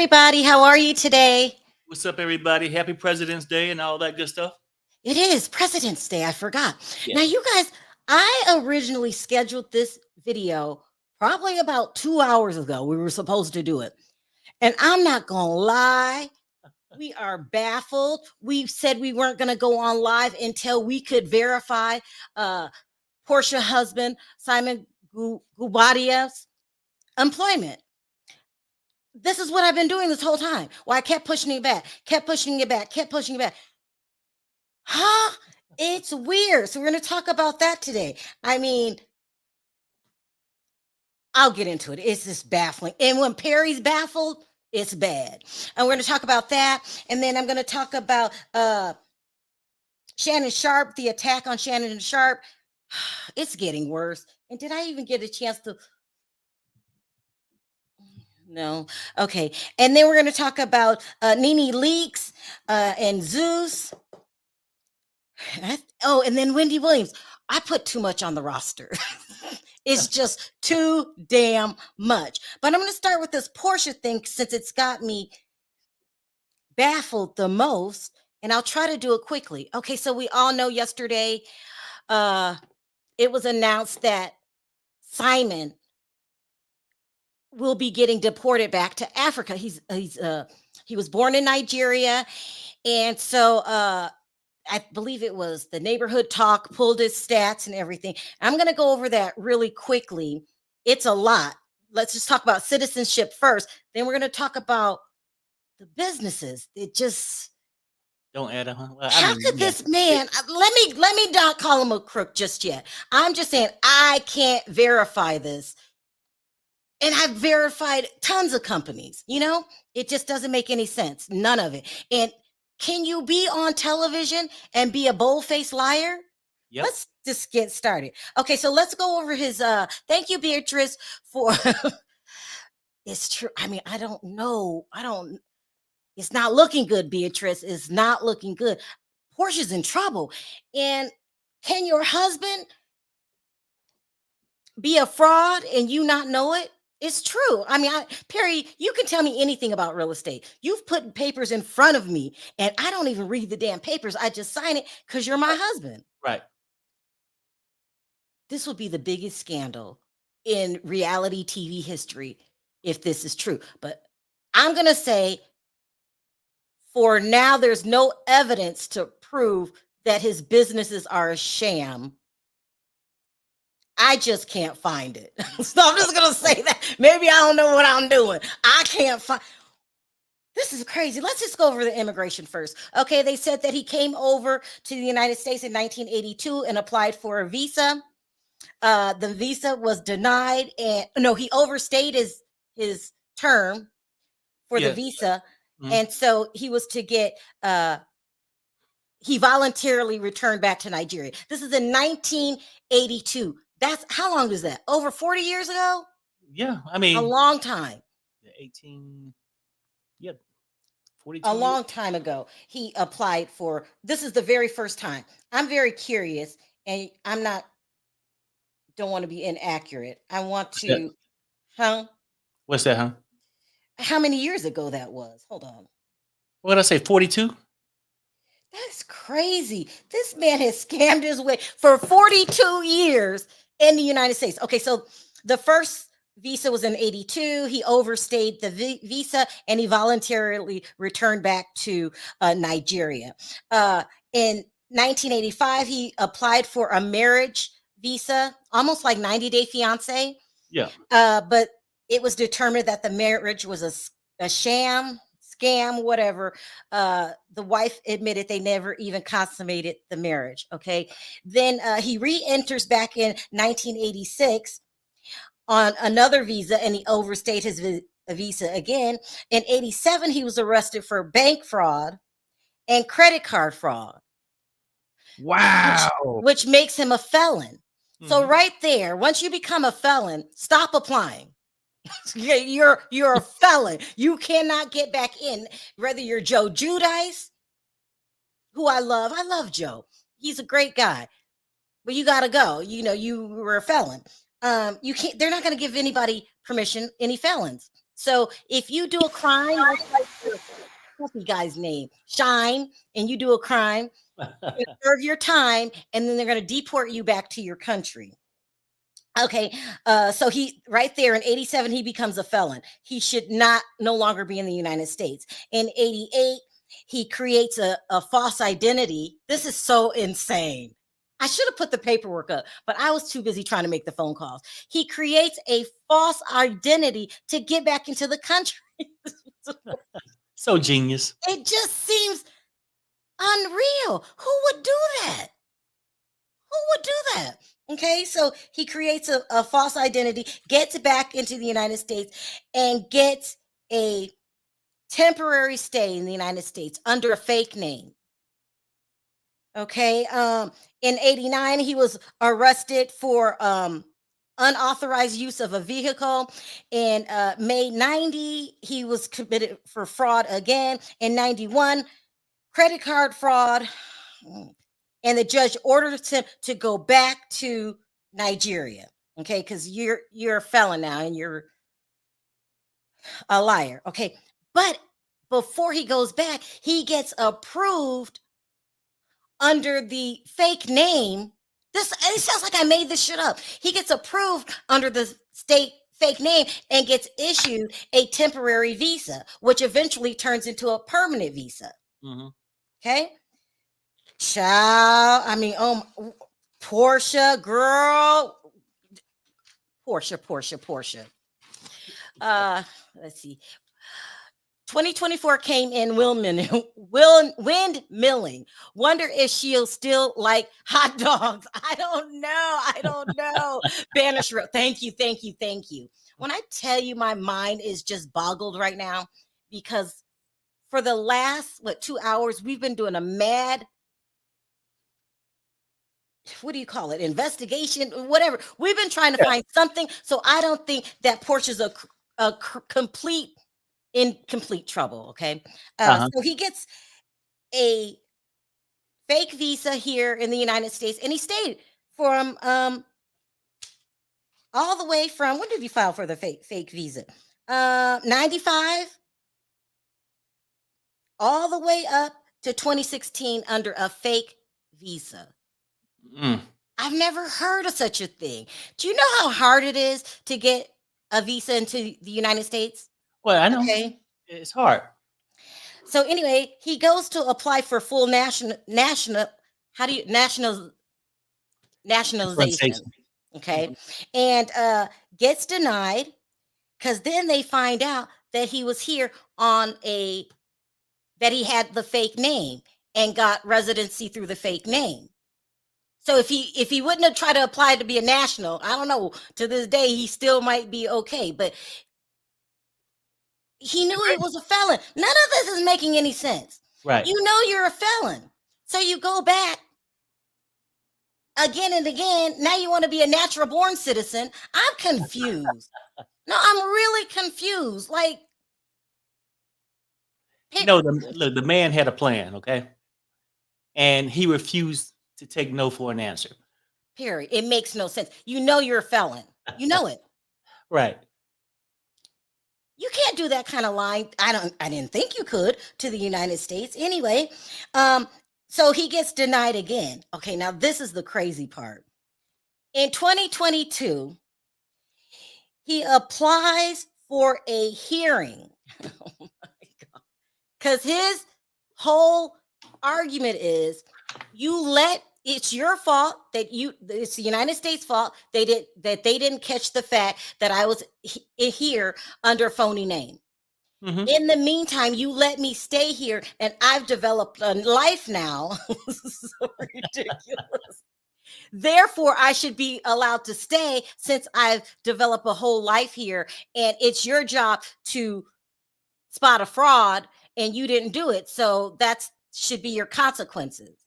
everybody. How are you today? What's up, everybody? Happy President's Day and all that good stuff. It is President's Day. I forgot. Now, Yeah. you guys, I originally scheduled this video probably about 2 hours ago. We were supposed to do it. And I'm not going to lie. We are baffled. We said we weren't going to go on live until we could verify Porsha husband, Simon Gubadia's employment. This is what I've been doing this whole time. Well, I kept pushing it back, kept pushing it back, kept pushing it back. Huh? It's weird. So we're going to talk about that today. I mean, I'll get into it. It's just baffling. And when Perry's baffled, it's bad. And we're going to talk about that. And then I'm going to talk about Shannon Sharpe, the attack on Shannon Sharpe. It's getting worse. And did I even get a chance to? No. Okay. And then we're going to talk about Nene leaks and Zeus. Oh, and then Wendy Williams. I put too much on the roster. It's just too damn much. But I'm going to start with this Porsha thing since it's got me baffled the most. And I'll try to do it quickly. Okay, so we all know yesterday it was announced that Simon will be getting deported back to Africa. He was born in Nigeria. And so I believe it was the neighborhood talk, pulled his stats and everything. I'm going to go over that really quickly. It's a lot. Let's just talk about citizenship first. Then we're going to talk about the businesses. It just don't add a well, how could this man? Let me not call him a crook just yet. I'm just saying I can't verify this. And I've verified tons of companies. It just doesn't make any sense. None of it. And can you be on television and be a bold-faced liar? Yep. Let's just get started. Okay, so let's go over his thank you, Beatrice, for it's true. I mean, I don't know. It's not looking good, Beatrice. It's not looking good. Porsha's in trouble. And can your husband be a fraud and you not know it? It's true. I mean, Perry, you can tell me anything about real estate. You've put papers in front of me and I don't even read the damn papers. I just sign it because you're my husband. Right. This would be the biggest scandal in reality TV history if this is true. But I'm going to say for now, there's no evidence to prove that his businesses are a sham. I just can't find it. So I'm just going to say that. Maybe I don't know what I'm doing. I can't find. This is crazy. Let's just go over the immigration first. Okay, they said that he came over to the United States in 1982 and applied for a visa. The visa was denied. And no, he overstayed his term for the visa. Mm-hmm. And so he was to get, he voluntarily returned back to Nigeria. This is in 1982. That's how long is that? Over 40 years ago? Yeah, I mean a long time. 18, yeah, 42. A long time ago. He applied for. This is the very first time. I'm very curious, and don't want to be inaccurate. I want to, What's that, huh? How many years ago that was? Hold on. What did I say? 42. That's crazy. This man has scammed his way for 42 years in the United States. Okay, so the first visa was in 82. He overstayed the visa and he voluntarily returned back to Nigeria. In 1985, he applied for a marriage visa, almost like 90-day fiance. Yeah. But it was determined that the marriage was a sham, scam, whatever. The wife admitted they never even consummated the marriage. Okay. Then he re-enters back in 1986 on another visa and he overstayed his visa again. In 87, he was arrested for bank fraud and credit card fraud. Wow. Which makes him a felon. Mm-hmm. So right there, once you become a felon, stop applying. You're a felon. You cannot get back in. Whether you're Joe Giudice, who I love Joe. He's a great guy, but you got to go. You were a felon. You can't. They're not going to give anybody permission. Any felons. So if you do a crime, let's like what's the guy's name? Shine, and you do a crime, you serve your time, and then they're going to deport you back to your country. Okay, so he right there in 87, he becomes a felon. He should not no longer be in the United States. In 88, he creates a false identity. This is so insane. I should have put the paperwork up, but I was too busy trying to make the phone calls. He creates a false identity to get back into the country. So genius. It just seems unreal. Who would do that? Who would do that? Okay, so he creates a false identity, gets back into the United States, and gets a temporary stay in the United States under a fake name. Okay, in 89, he was arrested for unauthorized use of a vehicle. In May 90, he was committed for fraud again. In 91, credit card fraud. And the judge ordered him to go back to Nigeria. Okay, because you're a felon now and you're a liar. Okay, but before he goes back, he gets approved under the fake name. It sounds like I made this shit up. He gets approved under the state fake name and gets issued a temporary visa, which eventually turns into a permanent visa. Mm-hmm. Okay. Child, I mean, Porsha, girl, Porsha. Let's see. 2024 came in windmilling. Wonder if she'll still like hot dogs. I don't know. Banish. Thank you. When I tell you my mind is just boggled right now, because for the last 2 hours we've been doing a mad, what do you call it? Investigation, whatever. We've been trying to find something. So I don't think that Portia's in complete trouble. Okay. So he gets a fake visa here in the United States, and he stayed from all the way from, when did he file for the fake visa? 95 all the way up to 2016 under a fake visa. I've never heard of such a thing. Do you know how hard it is to get a visa into the United States? Well, I know. Okay. It's hard. So anyway, he goes to apply for full nationalization. Okay. And gets denied, because then they find out that he was here that he had the fake name and got residency through the fake name. So if he wouldn't have tried to apply to be a national, I don't know, to this day, he still might be okay. But he knew he was a felon. None of this is making any sense. Right. You know you're a felon. So you go back again and again. Now you want to be a natural born citizen. I'm confused. No, I'm really confused. Like, the man had a plan, okay? And he refused to take no for an answer. Period. It makes no sense. You know you're a felon. You know it. Right. You can't do that kind of lying. I didn't think you could, to the United States. Anyway, so he gets denied again. Okay, now this is the crazy part. In 2022, he applies for a hearing. Oh my God. Because his whole argument is, it's your fault it's the United States' fault they didn't catch the fact that I was here under a phony name. Mm-hmm. In the meantime, you let me stay here, and I've developed a life now. This is so ridiculous. Therefore, I should be allowed to stay, since I've developed a whole life here, and it's your job to spot a fraud, and you didn't do it. So that should be your consequences.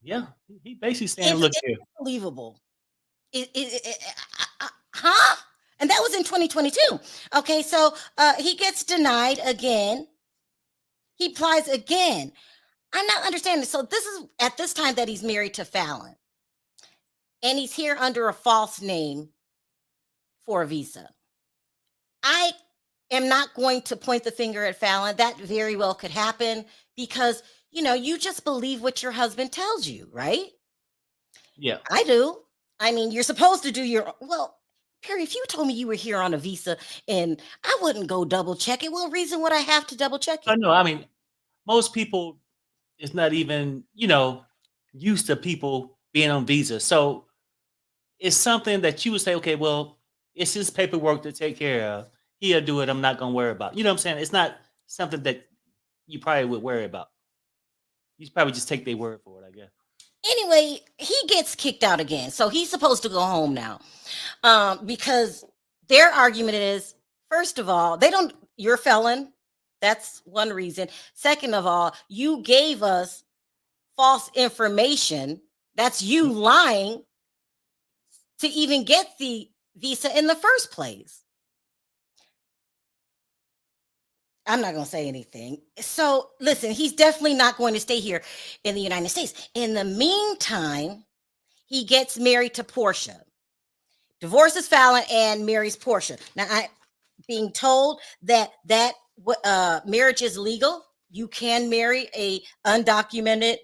Yeah, he basically saying, "Look here, unbelievable." Huh? And that was in 2022. Okay, so he gets denied again. He applies again. I'm not understanding. So this is at this time that he's married to Fallon, and he's here under a false name for a visa. I am not going to point the finger at Fallon. That very well could happen because, you just believe what your husband tells you, right? Yeah. I do. I mean, you're supposed to do Perry, if you told me you were here on a visa and I wouldn't go double check it, well, reason would I have to double check I it? know. I mean, most people is not even, used to people being on visa. So it's something that you would say, okay, well, it's his paperwork to take care of. He'll do it. I'm not going to worry about. You know what I'm saying? It's not something that you probably would worry about. You probably just take their word for it, I guess. Anyway, he gets kicked out again. So he's supposed to go home now. Because their argument is, first of all, you're a felon. That's one reason. Second of all, you gave us false information. That's you lying to even get the visa in the first place. I'm not going to say anything. So listen, he's definitely not going to stay here in the United States. In the meantime, he gets married to Porsha, divorces Fallon and marries Porsha. Now, being told that marriage is legal. You can marry a undocumented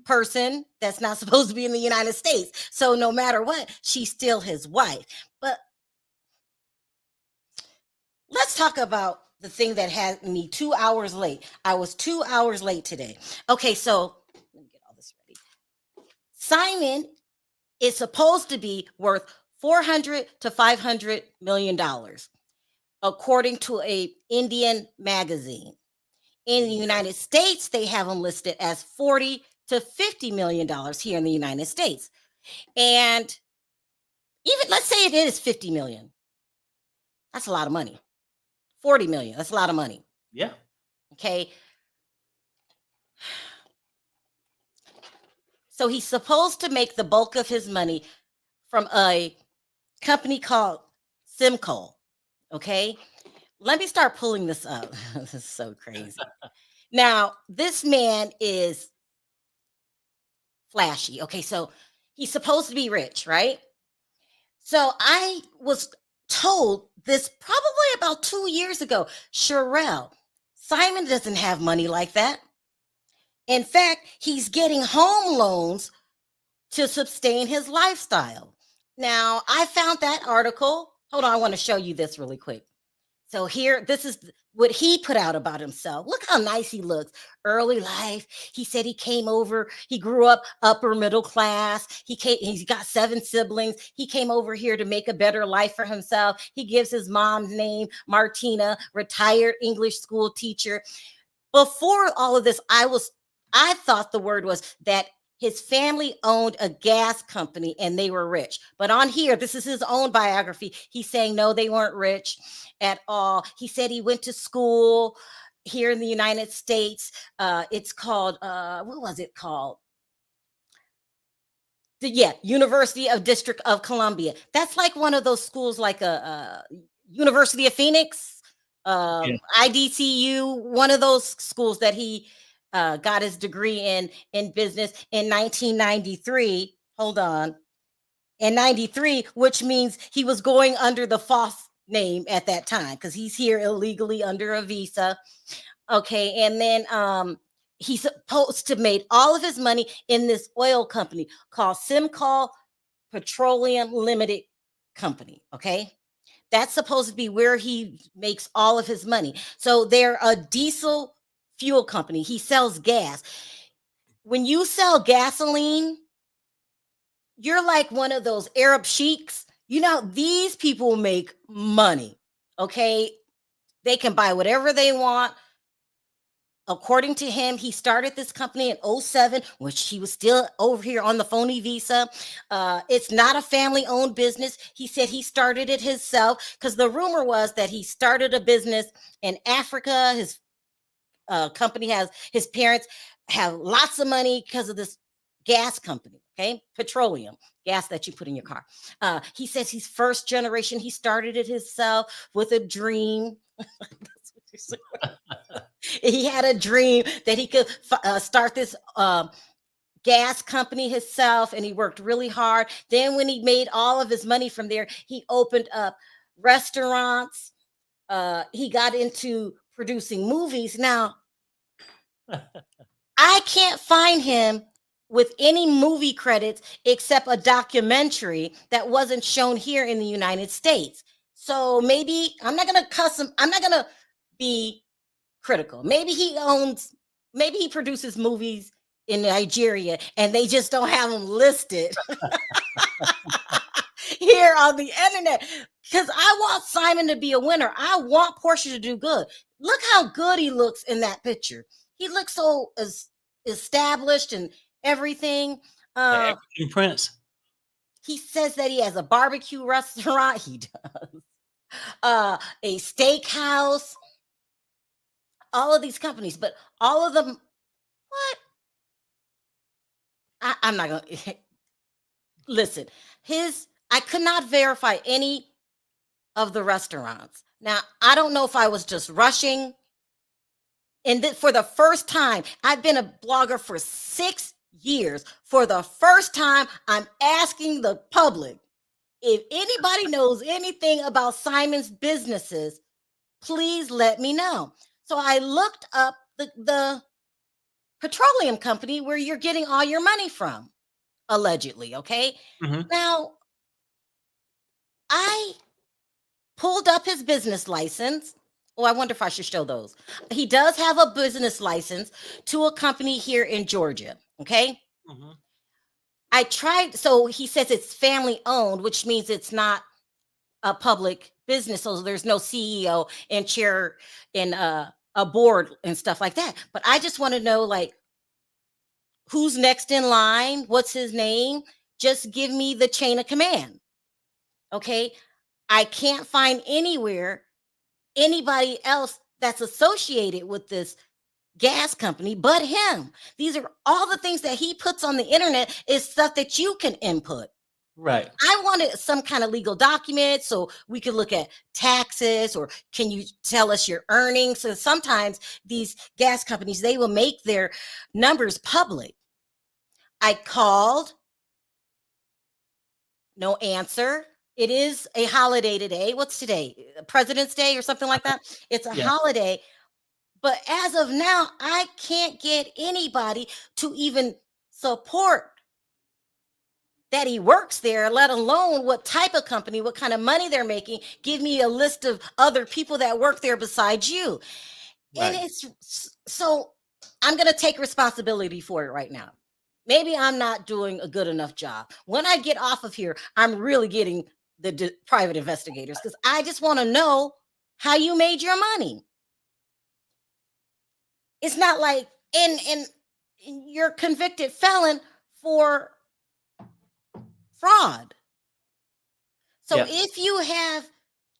person that's not supposed to be in the United States. So no matter what, she's still his wife. But let's talk about the thing that had me 2 hours late. I was 2 hours late today. Okay, so let me get all this ready. Simon is supposed to be worth $400 to $500 million, according to a Indian magazine. In the United States, they have him listed as $40 to $50 million here in the United States. And even let's say it is 50 million. That's a lot of money. 40 million. That's a lot of money. Yeah. Okay. So he's supposed to make the bulk of his money from a company called Simcoe. Okay. Let me start pulling this up. This is so crazy. Now, this man is flashy. Okay. So he's supposed to be rich, right? So I was told this probably about 2 years ago. Sharrell, Simon doesn't have money like that. In fact, he's getting home loans to sustain his lifestyle. Now, I found that article. Hold on, I want to show you this really quick. So here, this is what he put out about himself. Look how nice he looks. Early life. He said he came over. He grew up upper middle class. He's got 7 siblings. He came over here to make a better life for himself. He gives his mom's name, Martina, retired English school teacher. Before all of this, I thought the word was that his family owned a gas company and they were rich. But on here, this is his own biography. He's saying, no, they weren't rich at all. He said he went to school here in the United States. It's called, what was it called? University of District of Columbia. That's like one of those schools like a University of Phoenix, IDCU, one of those schools that he got his degree in business in 1993. Hold on. In 93, which means he was going under the false name at that time because he's here illegally under a visa. Okay. And then he's supposed to make all of his money in this oil company called Simcoe Petroleum Limited Company. Okay. That's supposed to be where he makes all of his money. So they're a diesel fuel company. He sells gas. When you sell gasoline, you're like one of those Arab sheiks. These people make money. Okay. They can buy whatever they want. According to him, he started this company in 2007, which he was still over here on the phony visa. It's not a family-owned business. He said he started it himself because the rumor was that he started a business in Africa. His his parents have lots of money because of this gas company, okay? Petroleum, gas that you put in your car. He says he's first generation. He started it himself with a dream. He had a dream that he could start this gas company himself, and he worked really hard. Then when he made all of his money from there, he opened up restaurants, he got into producing movies. Now, I can't find him with any movie credits except a documentary that wasn't shown here in the United States. So maybe I'm not going to cuss him. I'm not going to be critical. Maybe he produces movies in Nigeria and they just don't have them listed here on the internet. Because I want Simon to be a winner. I want Porsha to do good. Look how good he looks in that picture. He looks so established and everything. The African Prince. He says that he has a barbecue restaurant. He does. A steakhouse. All of these companies, but all of them, what? I'm not going to listen. I could not verify any of the restaurants. Now, I don't know if I was just rushing. And for the first time, I've been a blogger for 6 years. For the first time, I'm asking the public if anybody knows anything about Simon's businesses, please let me know. So I looked up the petroleum company where you're getting all your money from, allegedly. Okay. Mm-hmm. Now, I pulled up his business license. Oh, I wonder if I should show those. He does have a business license to a company here in Georgia. Okay. Mm-hmm. I tried. So he says it's family owned, which means it's not a public business. So there's no CEO and chair in a board and stuff like that. But I just want to know, like, who's next in line? What's his name? Just give me the chain of command. Okay. I can't find anywhere anybody else that's associated with this gas company but him. These are all the things that he puts on the internet is stuff that you can input. Right. I wanted some kind of legal document so we could look at taxes, or can you tell us your earnings? So sometimes these gas companies, they will make their numbers public. I called, no answer. It is a holiday today. What's today? President's Day or something like that? It's a holiday. But as of now, I can't get anybody to even support that he works there, let alone what type of company, what kind of money they're making. Give me a list of other people that work there besides you. Right. And it's so I'm going to take responsibility for it right now. Maybe I'm not doing a good enough job. When I get off of here, I'm really getting the private investigators because I just want to know how you made your money. It's not like and you're a convicted felon for fraud. So if you have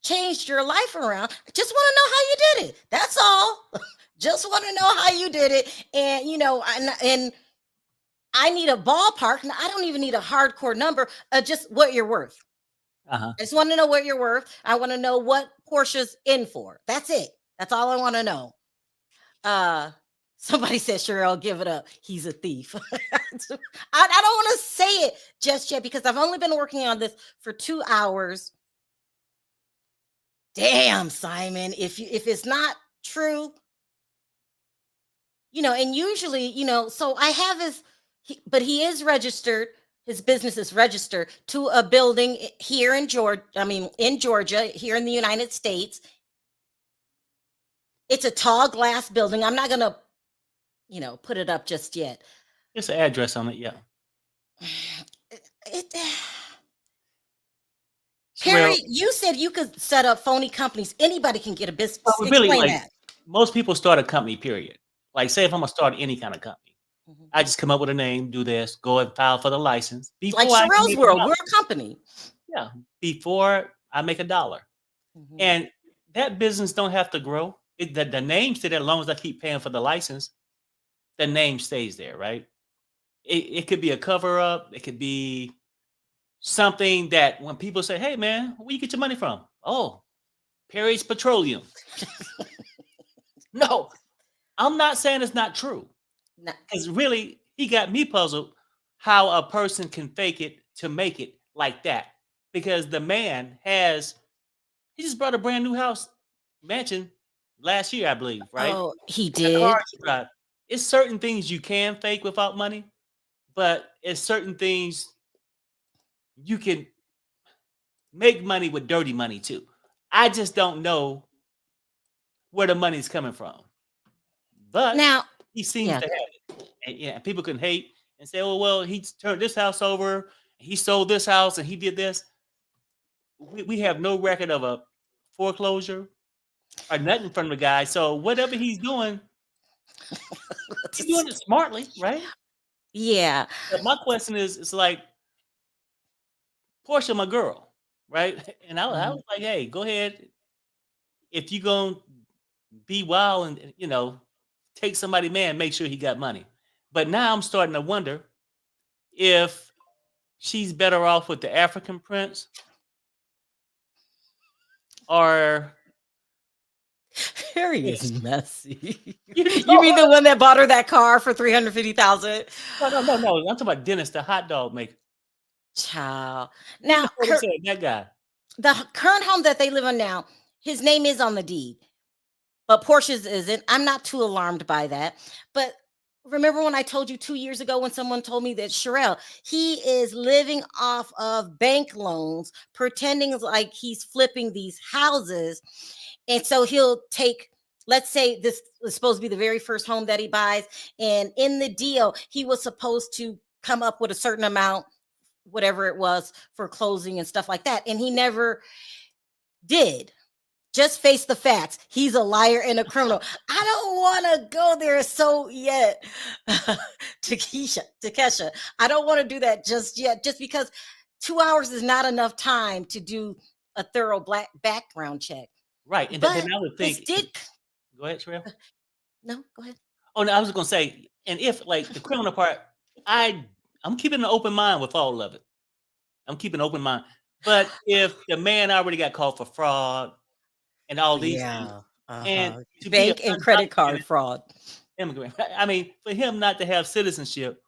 changed your life around, I just want to know how you did it. That's all. Just want to know how you did it. And, you know, and I need a ballpark. I don't even need a hardcore number, just what you're worth. I just want to know what you're worth. I want to know what Porsha's in for. That's it. That's all I want to know. Somebody said, Sharrell, give it up. He's a thief. I don't want to say it just yet because I've only been working on this for 2 hours. Damn, Simon, if it's not true, you know, and usually, you know, so I have but he is registered. His business is registered to a building here in Georgia, here in the United States. It's a tall glass building. I'm not going to, you know, put it up just yet. It's an address on it, yeah. Perry, you said you could set up phony companies. Anybody can get a business. Well, really, like, most people start a company, period. Like, say if I'm going to start any kind of company, I just come up with a name, do this, go and file for the license. Like Sharrell's World, we're a company. Yeah, before I make $1. And that business don't have to grow. The name stays there as long as I keep paying for the license. The name stays there, right? It could be a cover up. It could be something that when people say, hey, man, where you get your money from? Oh, Perry's Petroleum. No, I'm not saying it's not true. Because really, he got me puzzled how a person can fake it to make it like that. Because the man he just bought a brand new house mansion last year, I believe, right? Oh, he The car did. she drive. It's certain things you can fake without money, but it's certain things you can make money with dirty money too. I just don't know where the money's coming from, but Now, he seems yeah. to have it. And yeah, people can hate and say, "Oh well, he turned this house over, he sold this house, and he did this." We have no record of a foreclosure or nothing from the guy. So whatever he's doing it smartly, right? Yeah. But my question is, it's like Porsha, my girl, right? And I Mhm. was like, hey, go ahead. If you gonna be wild and take somebody man, make sure he got money. But now I'm starting to wonder if she's better off with the African prince or Harry is this. messy. You You know mean the one that bought her that car for 350,000? no. I'm talking about Dennis, the hot dog maker. Child. He the Now, photo said that guy. the current home that they live in now, his name is on the deed, but Portia's isn't. I'm not too alarmed by that. But remember when I told you 2 years ago when someone told me that Sharrell, he is living off of bank loans, pretending like he's flipping these houses. And so he'll take, let's say this was supposed to be the very first home that he buys. And in the deal, he was supposed to come up with a certain amount, whatever it was, for closing and stuff like that. And he never did. Just face the facts. He's a liar and a criminal. I don't want to go there so yet. to Kesha. I don't want to do that just yet, just because 2 hours is not enough time to do a thorough black background check. Right. And then But I would this think, did go ahead, Sherelle. no, go ahead. Oh, no, I was gonna say, and if like the criminal part, I'm keeping an open mind with all of it. I'm keeping an open mind. But if the man already got caught for fraud and all these things, Yeah. and Uh-huh. to be an Bank and credit undocumented card fraud. immigrant, I mean, for him not to have citizenship,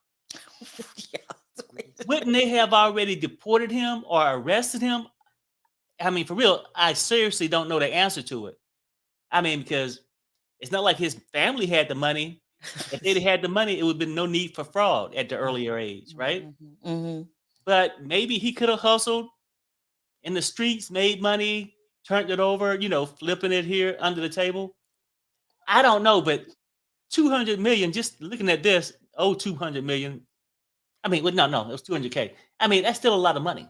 Yeah. wouldn't they have already deported him or arrested him? I mean, for real, I seriously don't know the answer to it. I mean, because it's not like his family had the money. If they'd had the money, it would have been no need for fraud at the earlier age, right? Mhm. But maybe he could have hustled in the streets, made money, turned it over, flipping it here under the table. I don't know, but 200 million, just looking at this, 200 million. I mean, well, no, it was 200K. I mean, that's still a lot of money.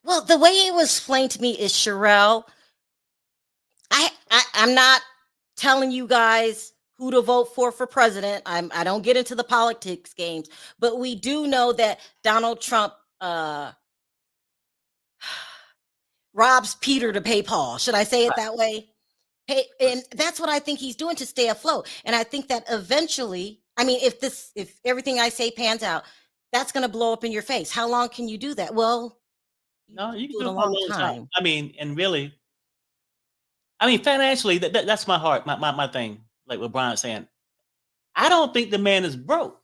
Well, the way it was explained to me is Sharrell. I'm not telling you guys who to vote for president. I don't get into the politics games, but we do know that Donald Trump robs Peter to pay Paul. Should I say it that way? Hey, and that's what I think he's doing to stay afloat. And I think that eventually, I mean, if everything I say pans out, that's going to blow up in your face. How long can you do that? Well, you No, can you can do it do a it for a long long time. time. I mean, and really, I mean, financially, that's my heart, my thing. Like what Brian's saying, I don't think the man is broke.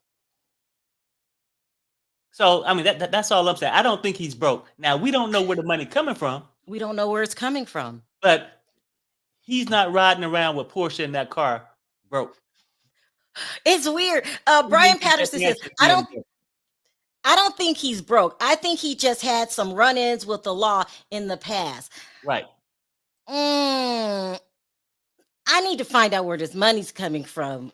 So I mean, that's all I'm saying. I don't think he's broke. Now we don't know where the money coming from, We don't know where it's coming from. but he's not riding around with Porsche in that car broke. It's weird. He may Brian be that Patterson says, financially broke. I don't think he's broke. I think he just had some run-ins with the law in the past. Right. Mm, I need to find out where this money's coming from.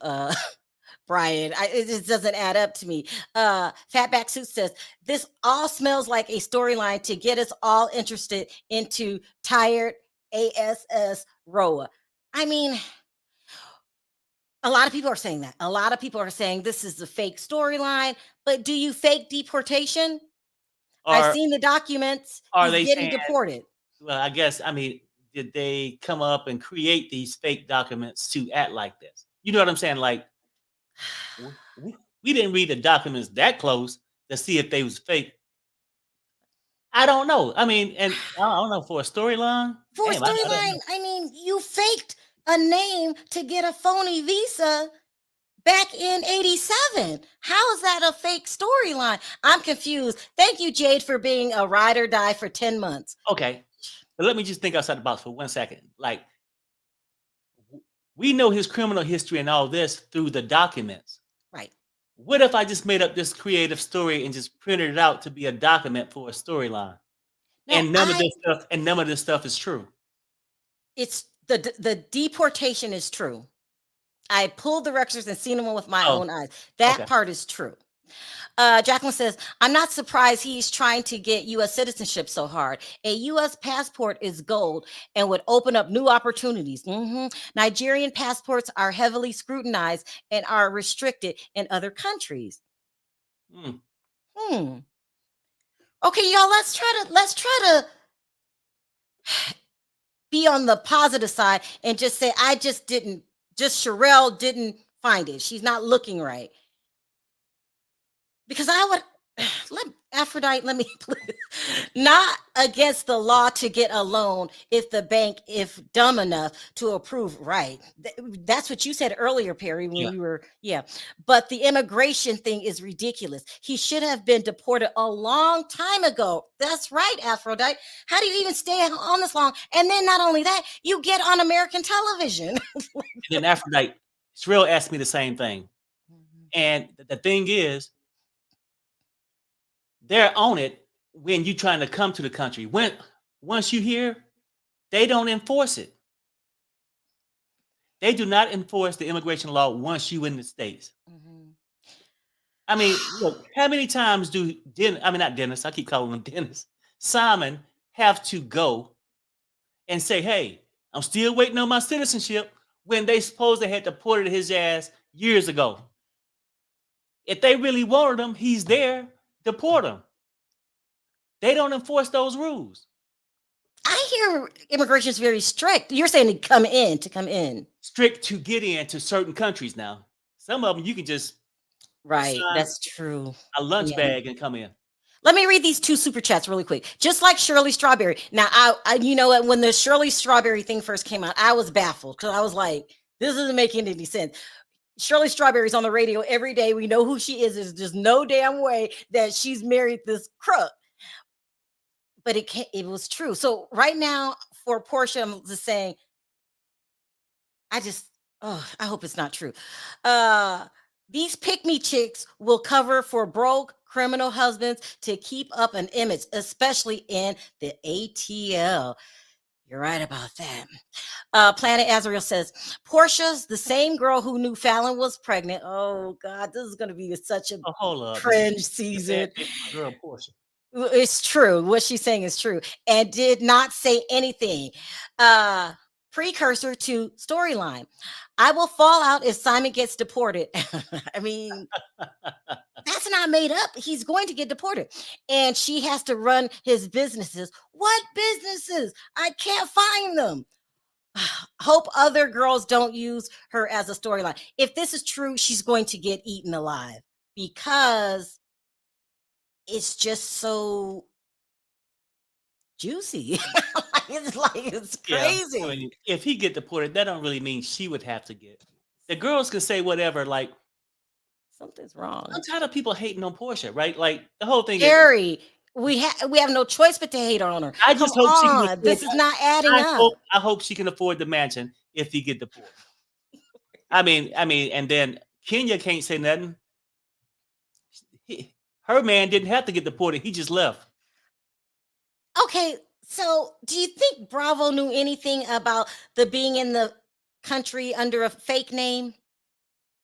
Brian, it just doesn't add up to me. Fatback Suit says this all smells like a storyline to get us all interested into tired ASS Roa. I mean, a lot of people are saying that. A lot of people are saying this is the fake storyline. But do you fake deportation? I've Or seen the documents. are He's they getting saying, deported. well, I guess, I mean, did they come up and create these fake documents to act like this? You know what I'm saying? Like, we didn't read the documents that close to see if they was fake. I don't know. I mean, and I don't know, for a storyline. For a Damn, I don't storyline, know. I mean, you faked a name to get a phony visa back in 87. How is that a fake storyline? I'm confused. Thank you, Jade, for being a ride or die for 10 months. Okay, but let me just think outside the box for 1 second. Like, We know his criminal history and all this through the documents. Right. What if I just made up this creative story and just printed it out to be a document for a storyline? No, And none of this stuff is true. it's the deportation is true. I pulled the records and seen them with my Oh, own eyes. That okay. part is true. Jacqueline says, I'm not surprised he's trying to get U.S. citizenship so hard. A U.S. passport is gold and would open up new opportunities. Nigerian passports are heavily scrutinized and are restricted in other countries. Mm. Okay, y'all, let's try to be on the positive side and just say, Sharrell didn't find it. She's not looking right. Because I would let me not against the law to get a loan if the bank, if dumb enough to approve. Right. That's what you said earlier, Perry, when you were, but the immigration thing is ridiculous. He should have been deported a long time ago. That's right, Aphrodite. How do you even stay on this long? And then not only that, you get on American television. And then Aphrodite, Sharrell asked me the same thing. And the thing is, they're on it when you're trying to come to the country. Once you here, they don't enforce it. They do not enforce the immigration law once you in the States. I mean, look, how many times do not Dennis, I keep calling him Dennis, Simon have to go and say, hey, I'm still waiting on my citizenship, when they suppose they had deported his ass years ago. If they really wanted him, he's there. Deport them. They don't enforce those rules. I hear immigration is very strict. You're saying to come in. Strict to get into certain countries now. Some of them you can just that's true. A lunch bag and come in. Let me read these 2 super chats really quick. Just like Shirley Strawberry. Now, I you know what? When the Shirley Strawberry thing first came out, I was baffled because I was like, this isn't making any sense. Shirley Strawberry's on the radio every day. We know who she is. There's just no damn way that she's married this crook. But it was true. So right now for Porsha, I'm just saying, I hope it's not true. These pick-me chicks will cover for broke criminal husbands to keep up an image, especially in the ATL. You're right about that. Planet Azrael says, Porsha's the same girl who knew Fallon was pregnant. Oh, God, this is going to be such a cringe season. Girl, Porsha. It's true. What she's saying is true. And did not say anything. Precursor to storyline. I will fall out if Simon gets deported. I mean, that's not made up. He's going to get deported. And she has to run his businesses. What businesses? I can't find them. Hope other girls don't use her as a storyline. If this is true, she's going to get eaten alive because it's just so juicy. It's crazy. Yeah. I mean, if he get deported, that don't really mean she would have to get. The girls can say whatever, like something's wrong. I'm tired of people hating on Porsha, right? Like the whole thing is we have no choice but to hate on her. I just hope she can afford, this is not adding up. I hope she can afford the mansion if he get deported. I mean, and then Kenya can't say nothing. Her man didn't have to get deported. He just left. Okay, so do you think Bravo knew anything about the being in the country under a fake name?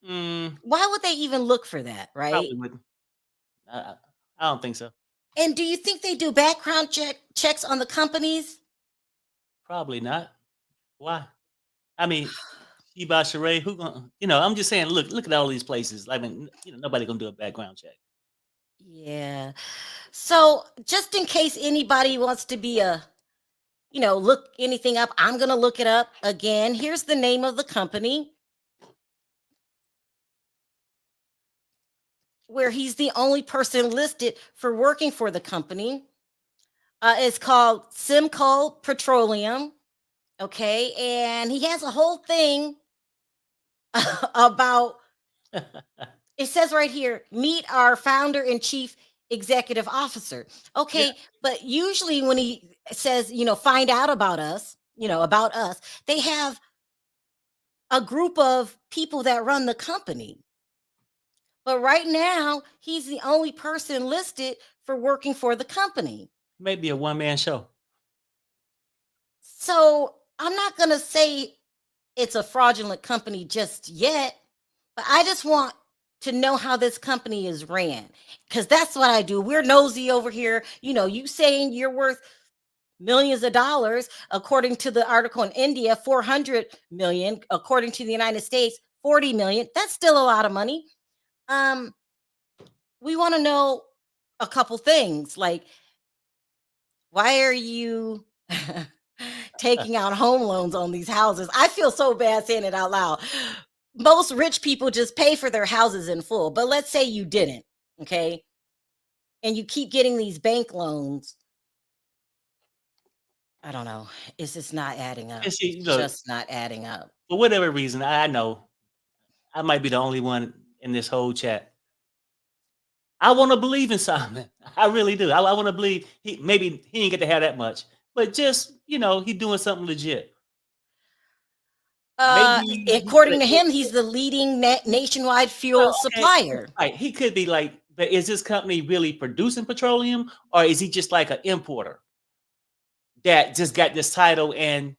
Why would they even look for that, right? Probably wouldn't. I don't think so. And do you think they do background checks on the companies? Probably not. Why? I mean, Sheba Sheree, who gonna, I'm just saying, look at all these places. I mean, nobody gonna do a background check. Yeah. So just in case anybody wants to be look anything up, I'm going to look it up again. Here's the name of the company where he's the only person listed for working for the company. It's called Simcoe Petroleum. Okay. And he has a whole thing about it says right here, meet our founder and chief executive officer. Okay, but usually when he says, find out about us, they have a group of people that run the company. But right now, he's the only person listed for working for the company. Maybe a one-man show. So I'm not going to say it's a fraudulent company just yet, but I just want to know how this company is ran, because that's what I do. We're nosy over here. You saying you're worth millions of dollars, according to the article in India, 400 million, according to the United States, 40 million. That's still a lot of money. We want to know a couple things, like, why are you taking out home loans on these houses? I feel so bad saying it out loud. Most rich people just pay for their houses in full, but let's say you didn't, okay? And you keep getting these bank loans. I don't know. It's just not adding up. And see, It's look, just not adding up. for whatever reason, I know I might be the only one in this whole chat. I want to believe in Simon. I really do. I want to believe maybe he didn't get to have that much, but just he's doing something legit. Maybe According to him, he's the leading nationwide fuel supplier. Right. He could be like, but is this company really producing petroleum, or is he just like an importer that just got this title, and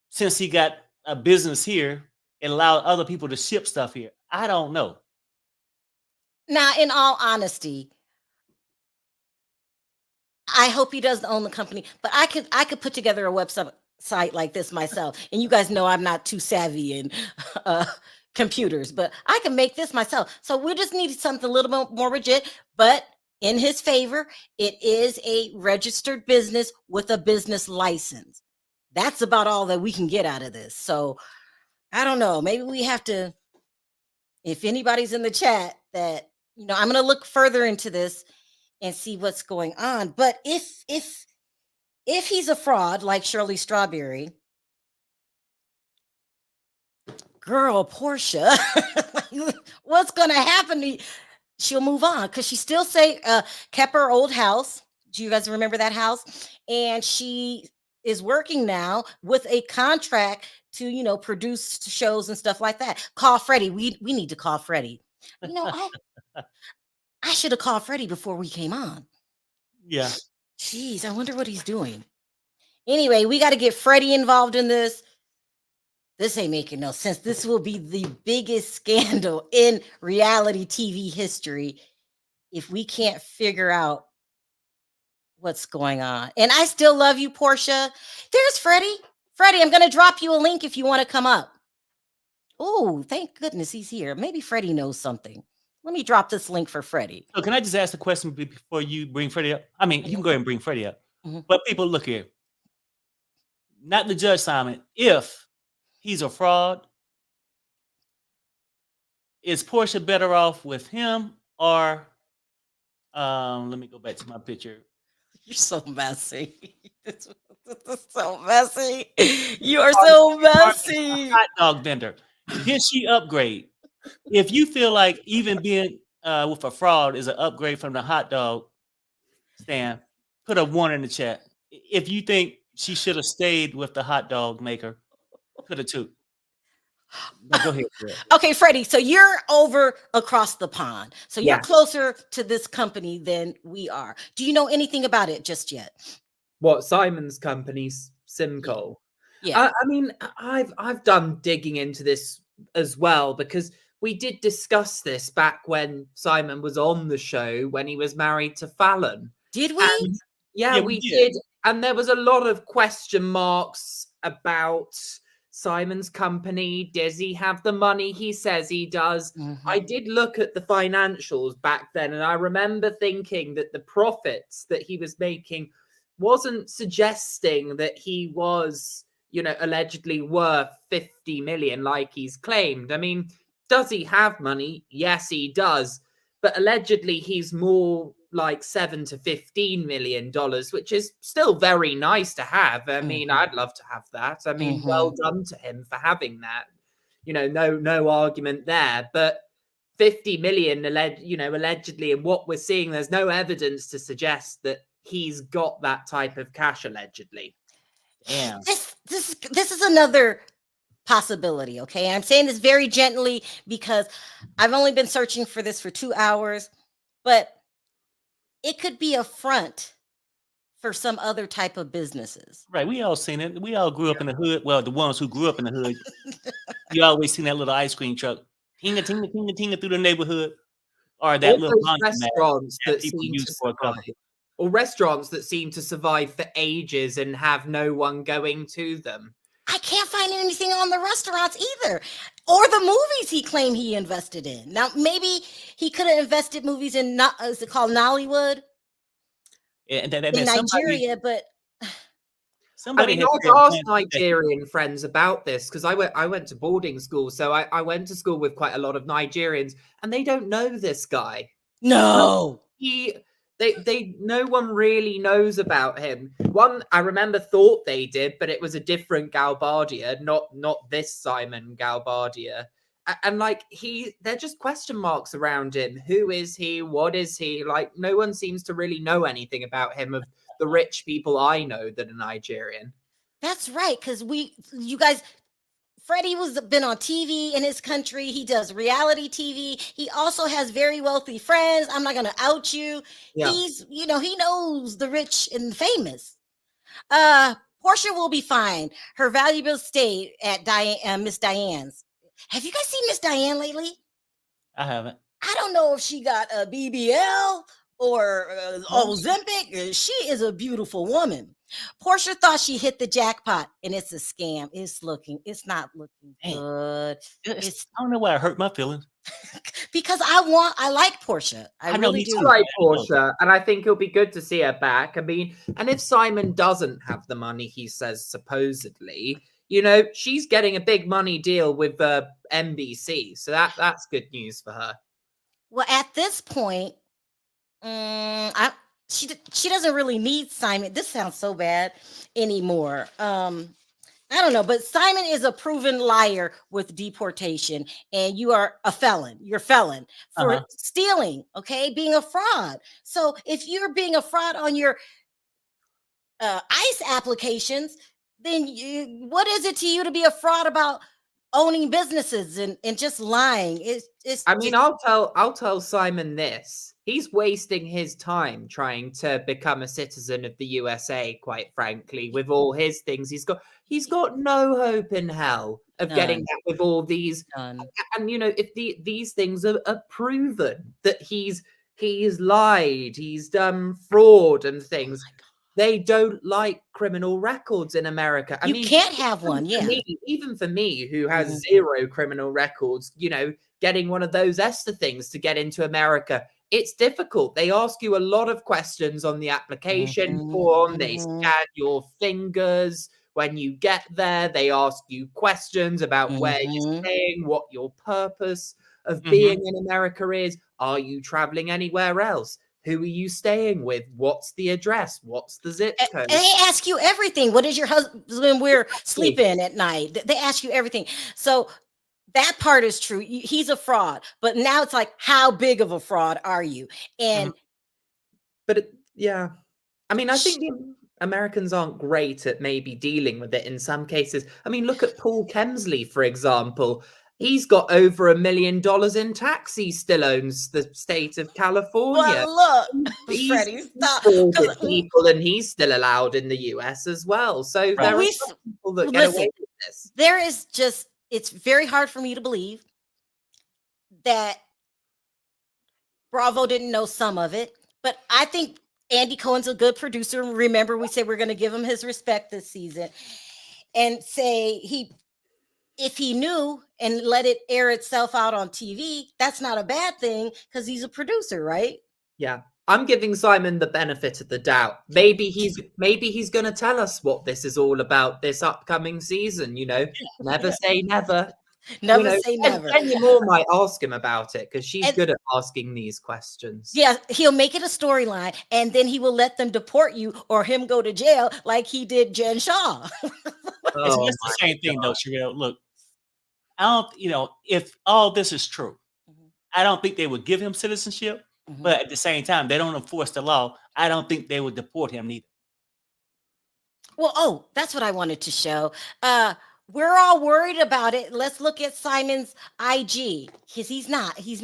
since he got a business here, it allowed other people to ship stuff here? I don't know. Now, in all honesty, I hope he doesn't own the company, but I could put together a website like this myself. And you guys know I'm not too savvy in computers, but I can make this myself. So we just need something a little bit more legit. But in his favor, it is a registered business with a business license. That's about all that we can get out of this. So I don't know. Maybe we have to, if anybody's in the chat, that I'm going to look further into this and see what's going on. But if he's a fraud like Shirley Strawberry, girl, Porsha, what's going to happen? She'll move on, because she still kept her old house. Do you guys remember that house? And she is working now with a contract to produce shows and stuff like that. Call Freddie. We need to call Freddie. I should have called Freddie before we came on. Yeah. Jeez, I wonder what he's doing. Anyway, we got to get Freddie involved in this. This ain't making no sense. This will be the biggest scandal in reality TV history if we can't figure out what's going on. And I still love you, Porsha. There's Freddie. Freddie, I'm going to drop you a link if you want to come up. Oh, thank goodness he's here. Maybe Freddie knows something. Let me drop this link for Freddie. So can I just ask a question before you bring Freddie up? I mean, you can go ahead and bring Freddie up. Mm-hmm. But people, look here. Not the judge, Simon. If he's a fraud, is Porsha better off with him, or let me go back to my picture. You're so messy. This is so messy. You are so messy. Hot dog vendor. Did she upgrade? If you feel like even being with a fraud is an upgrade from the hot dog stand, put a 1 in the chat. If you think she should have stayed with the hot dog maker, put a 2. Go ahead. Okay, Freddie. So you're over across the pond. So you're closer to this company than we are. Do you know anything about it just yet? What, Simon's company's Simcoe? Yeah. I mean, I've done digging into this as well, because we did discuss this back when Simon was on the show, when he was married to Fallon. Did we? And, yeah, we did. And there was a lot of question marks about Simon's company. Does he have the money he says he does? Mm-hmm. I did look at the financials back then, and I remember thinking that the profits that he was making wasn't suggesting that he was, allegedly worth 50 million like he's claimed. I mean, does he have money? Yes, he does. But allegedly, he's more like $7 to $15 million, which is still very nice to have. I mean, I'd love to have that. I mean, well done to him for having that. No argument there. But 50 million, allegedly, and what we're seeing, there's no evidence to suggest that he's got that type of cash, allegedly. Damn. This is another possibility. Okay. And I'm saying this very gently because I've only been searching for this for 2 hours, but it could be a front for some other type of businesses. Right. We all seen it. We all grew up in the hood. Well, the ones who grew up in the hood, you always seen that little ice cream truck, tinga, tinga, tinga, tinga through the neighborhood, or that All little those laundromat restaurants that that people seem use to for a cover. survive, or restaurants that seem to survive for ages and have no one going to them. I can't find anything on the restaurants either, or the movies he claimed he invested in. Now, maybe he could have invested movies in, not, is it called Nollywood And in Nigeria? But I somebody mean, had I've said asked once that- Nigerian friends about this because I went to boarding school, so I went to school with quite a lot of Nigerians, and they don't know this guy. no. They no one really knows about him. One I remember thought they did, but it was a different Galbardia, not this Simon Galbardia. And like they're just question marks around him. Who is he? What is he? Like no one seems to really know anything about him of the rich people I know that are Nigerian. That's right, because you guys, Freddie was been on TV in his country. He does reality TV. He also has very wealthy friends. I'm not going to out you. Yeah. He's, he knows the rich and famous. Porsha will be fine. Her valuable stay at Miss Diane's. Have you guys seen Miss Diane lately? I haven't. I don't know if she got a BBL or Ozempic. She is a beautiful woman. Porsha thought she hit the jackpot, and it's a scam. It's not looking good. I don't know why I hurt my feelings. Because I like Porsha. I know, really me do. I too. like Porsha, and I think it'll be good to see her back. I mean, and if Simon doesn't have the money he says supposedly, she's getting a big money deal with NBC, so that's good news for her. Well, at this point, she doesn't really need Simon. This sounds so bad anymore. I don't know, but Simon is a proven liar with deportation, and you are a felon. You're a felon for stealing, okay, being a fraud. So if you're being a fraud on your ICE applications, then what is it to you to be a fraud about owning businesses and just lying? I'll tell Simon this. He's wasting his time trying to become a citizen of the USA, quite frankly, with all his things. He's got no hope in hell of getting that with all these. None. And if these things are proven that he's lied, he's done fraud and things. They don't like criminal records in America. I mean, can't have one, even for me, who has zero criminal records, getting one of those ESTA things to get into America, it's difficult. They ask you a lot of questions on the application form. They scan your fingers. When you get there, they ask you questions about where you're staying, what your purpose of being in America is. Are you traveling anywhere else? Who are you staying with? What's the address? What's the zip code? And they ask you everything. What is your husband we're sleeping at night? They ask you everything. So that part is true. He's a fraud. But now it's like, how big of a fraud are you? And I mean, I think the Americans aren't great at maybe dealing with it in some cases. I mean, look at Paul Kemsley, for example. He's got over $1 million in tax. He still owns the state of California. Well, look, Freddie, stop. People, and he's still allowed in the US as well. So there are some people that get away with this. There is just, it's very hard for me to believe that Bravo didn't know some of it, but I think Andy Cohen's a good producer. Remember, we said we're going to give him his respect this season and say if he knew and let it air itself out on TV, that's not a bad thing because he's a producer, right? Yeah. I'm giving Simon the benefit of the doubt. Maybe he's going to tell us what this is all about this upcoming season, Never say never. Never say never. Kenya Moore might ask him about it because she's good at asking these questions. Yeah, he'll make it a storyline, and then he will let them deport you or him go to jail like he did Jen Shaw. It's the same thing, though, Sharrell. Look, I don't, if all this is true, I don't think they would give him citizenship. But at the same time, they don't enforce the law. I don't think they would deport him neither. Well, that's what I wanted to show. we're all worried about it. Let's look at Simon's IG. He's not. He's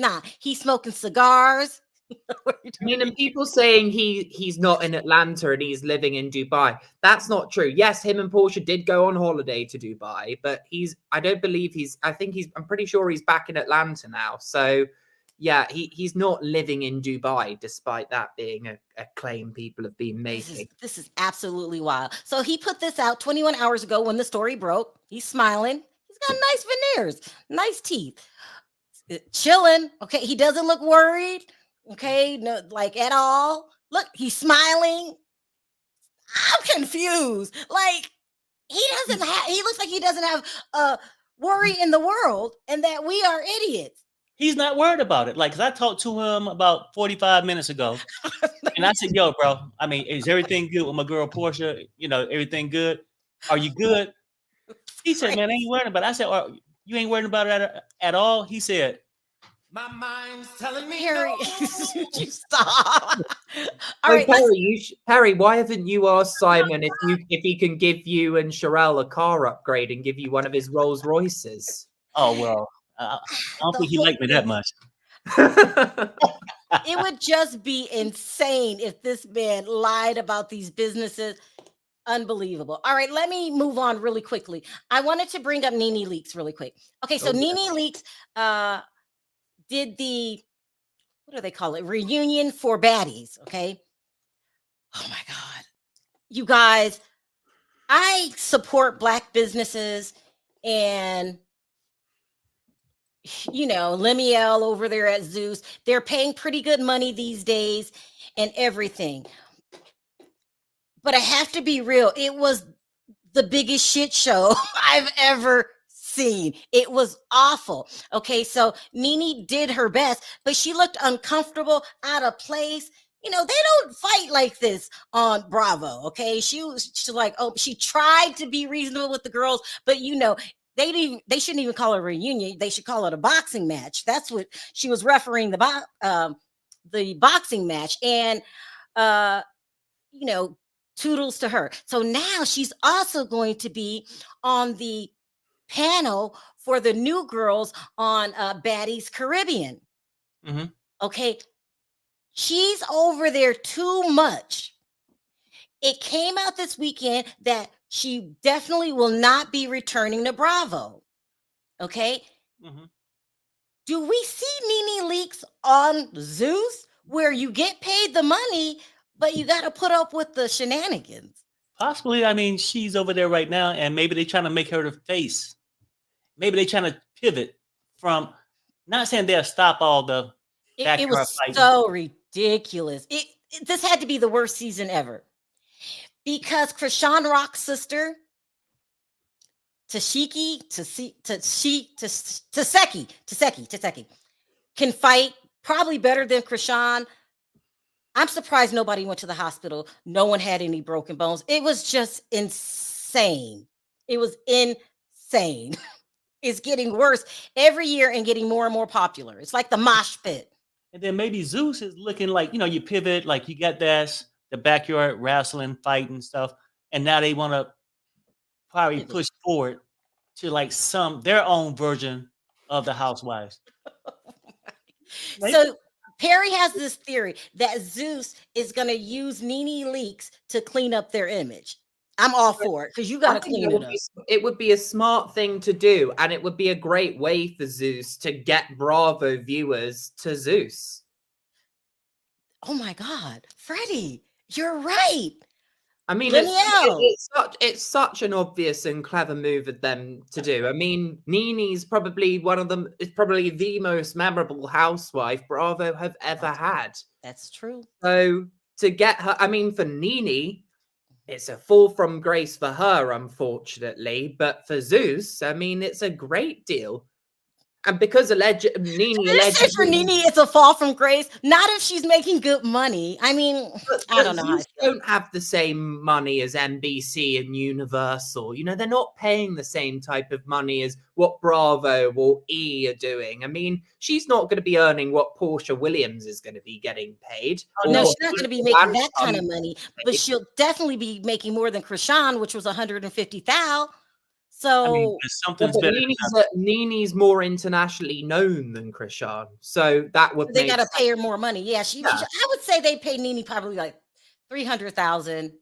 smoking cigars. I mean, and people saying he's not in Atlanta and he's living in Dubai. That's not true. Yes, him and Porsha did go on holiday to Dubai, but I'm pretty sure he's back in Atlanta now. So yeah, he's not living in Dubai, despite that being a claim people have been making. This is absolutely wild. So he put this out 21 hours ago when the story broke. He's smiling. He's got nice veneers, nice teeth, chilling. Okay, he doesn't look worried. Okay, no, like at all. Look, he's smiling. I'm confused. Like he looks like he doesn't have a worry in the world, and that we are idiots. He's not worried about it. Like, 'cause I talked to him about 45 minutes ago, and I said, "Yo, bro, I mean, is everything good with my girl Porsha? You know, everything good? Are you good?" He said, "Man, I ain't worried about it." I said, "You ain't worried about it at all?" He said, My mind's telling me Harry, no. you stop. All Oh, right, Harry, why haven't you asked Simon if he can give you and Sharrell a car upgrade and give you one of his Rolls Royces? "Oh well, I don't think he liked me that much." it would just be insane if this man lied about these businesses. Unbelievable. All right, let me move on really quickly. I wanted to bring up Nene Leakes really quick. Okay, so Nene Leakes did the, what do they call it? Reunion for baddies. Okay. Oh my God. You guys, I support Black businesses, and Lemuel over there at Zeus, they're paying pretty good money these days and everything. But I have to be real. It was the biggest shit show I've ever seen. It was awful. Okay, so Nene did her best, but she looked uncomfortable, out of place. They don't fight like this on Bravo. Okay, she's like, oh, she tried to be reasonable with the girls, but they shouldn't even call it a reunion. They should call it a boxing match. That's what she was refereeing the boxing match, and toodles to her. So now she's also going to be on the panel for the new girls on Baddies Caribbean. Mm-hmm. Okay. She's over there too much. It came out this weekend that she definitely will not be returning to Bravo. Okay. Mm-hmm. Do we see Nene Leakes on Zeus, where you get paid the money, but you got to put up with the shenanigans? Possibly. I mean, she's over there right now, and maybe they're trying to make her the face. Maybe they're trying to pivot from, not saying they'll stop all the it was so ridiculous. This had to be the worst season ever, because Krishan Rock's sister, Taseki, can fight probably better than Krishan. I'm surprised nobody went to the hospital. No one had any broken bones. It was just insane. It was insane. It's getting worse every year and getting more and more popular. It's like the mosh pit. And then maybe Zeus is looking like, you pivot, like you got the backyard wrestling, fighting stuff. And now they want to probably push forward to like their own version of the Housewives. So Perry has this theory that Zeus is going to use Nene Leakes to clean up their image. I'm all for it, because you got to clean it up. It would be a smart thing to do, and it would be a great way for Zeus to get Bravo viewers to Zeus. Oh my God, Freddie, you're right. I mean, it's such an obvious and clever move of them to do. I mean, Nene's probably is probably the most memorable housewife Bravo have ever had. That's true. So to get her, I mean, for Nene, it's a fall from grace for her, unfortunately. But for Zeus, I mean, it's a great deal. And because Nene allegedly, for Nene, it's a fall from grace. Not if she's making good money. I mean, I don't know. Zeus don't have the same money as NBC and Universal. They're not paying the same type of money as what Bravo or E are doing. I mean, she's not going to be earning what Porsha Williams is going to be getting paid. No, she's not going to be making that kind of money, but she'll definitely be making more than Krishan, which was $150,000. So I mean, if something's better than nothing. Nene's more internationally known than Krishan, so that would they make got to sense. pay her more money. Yeah, Yeah. I would say they pay Nene probably like 300,000.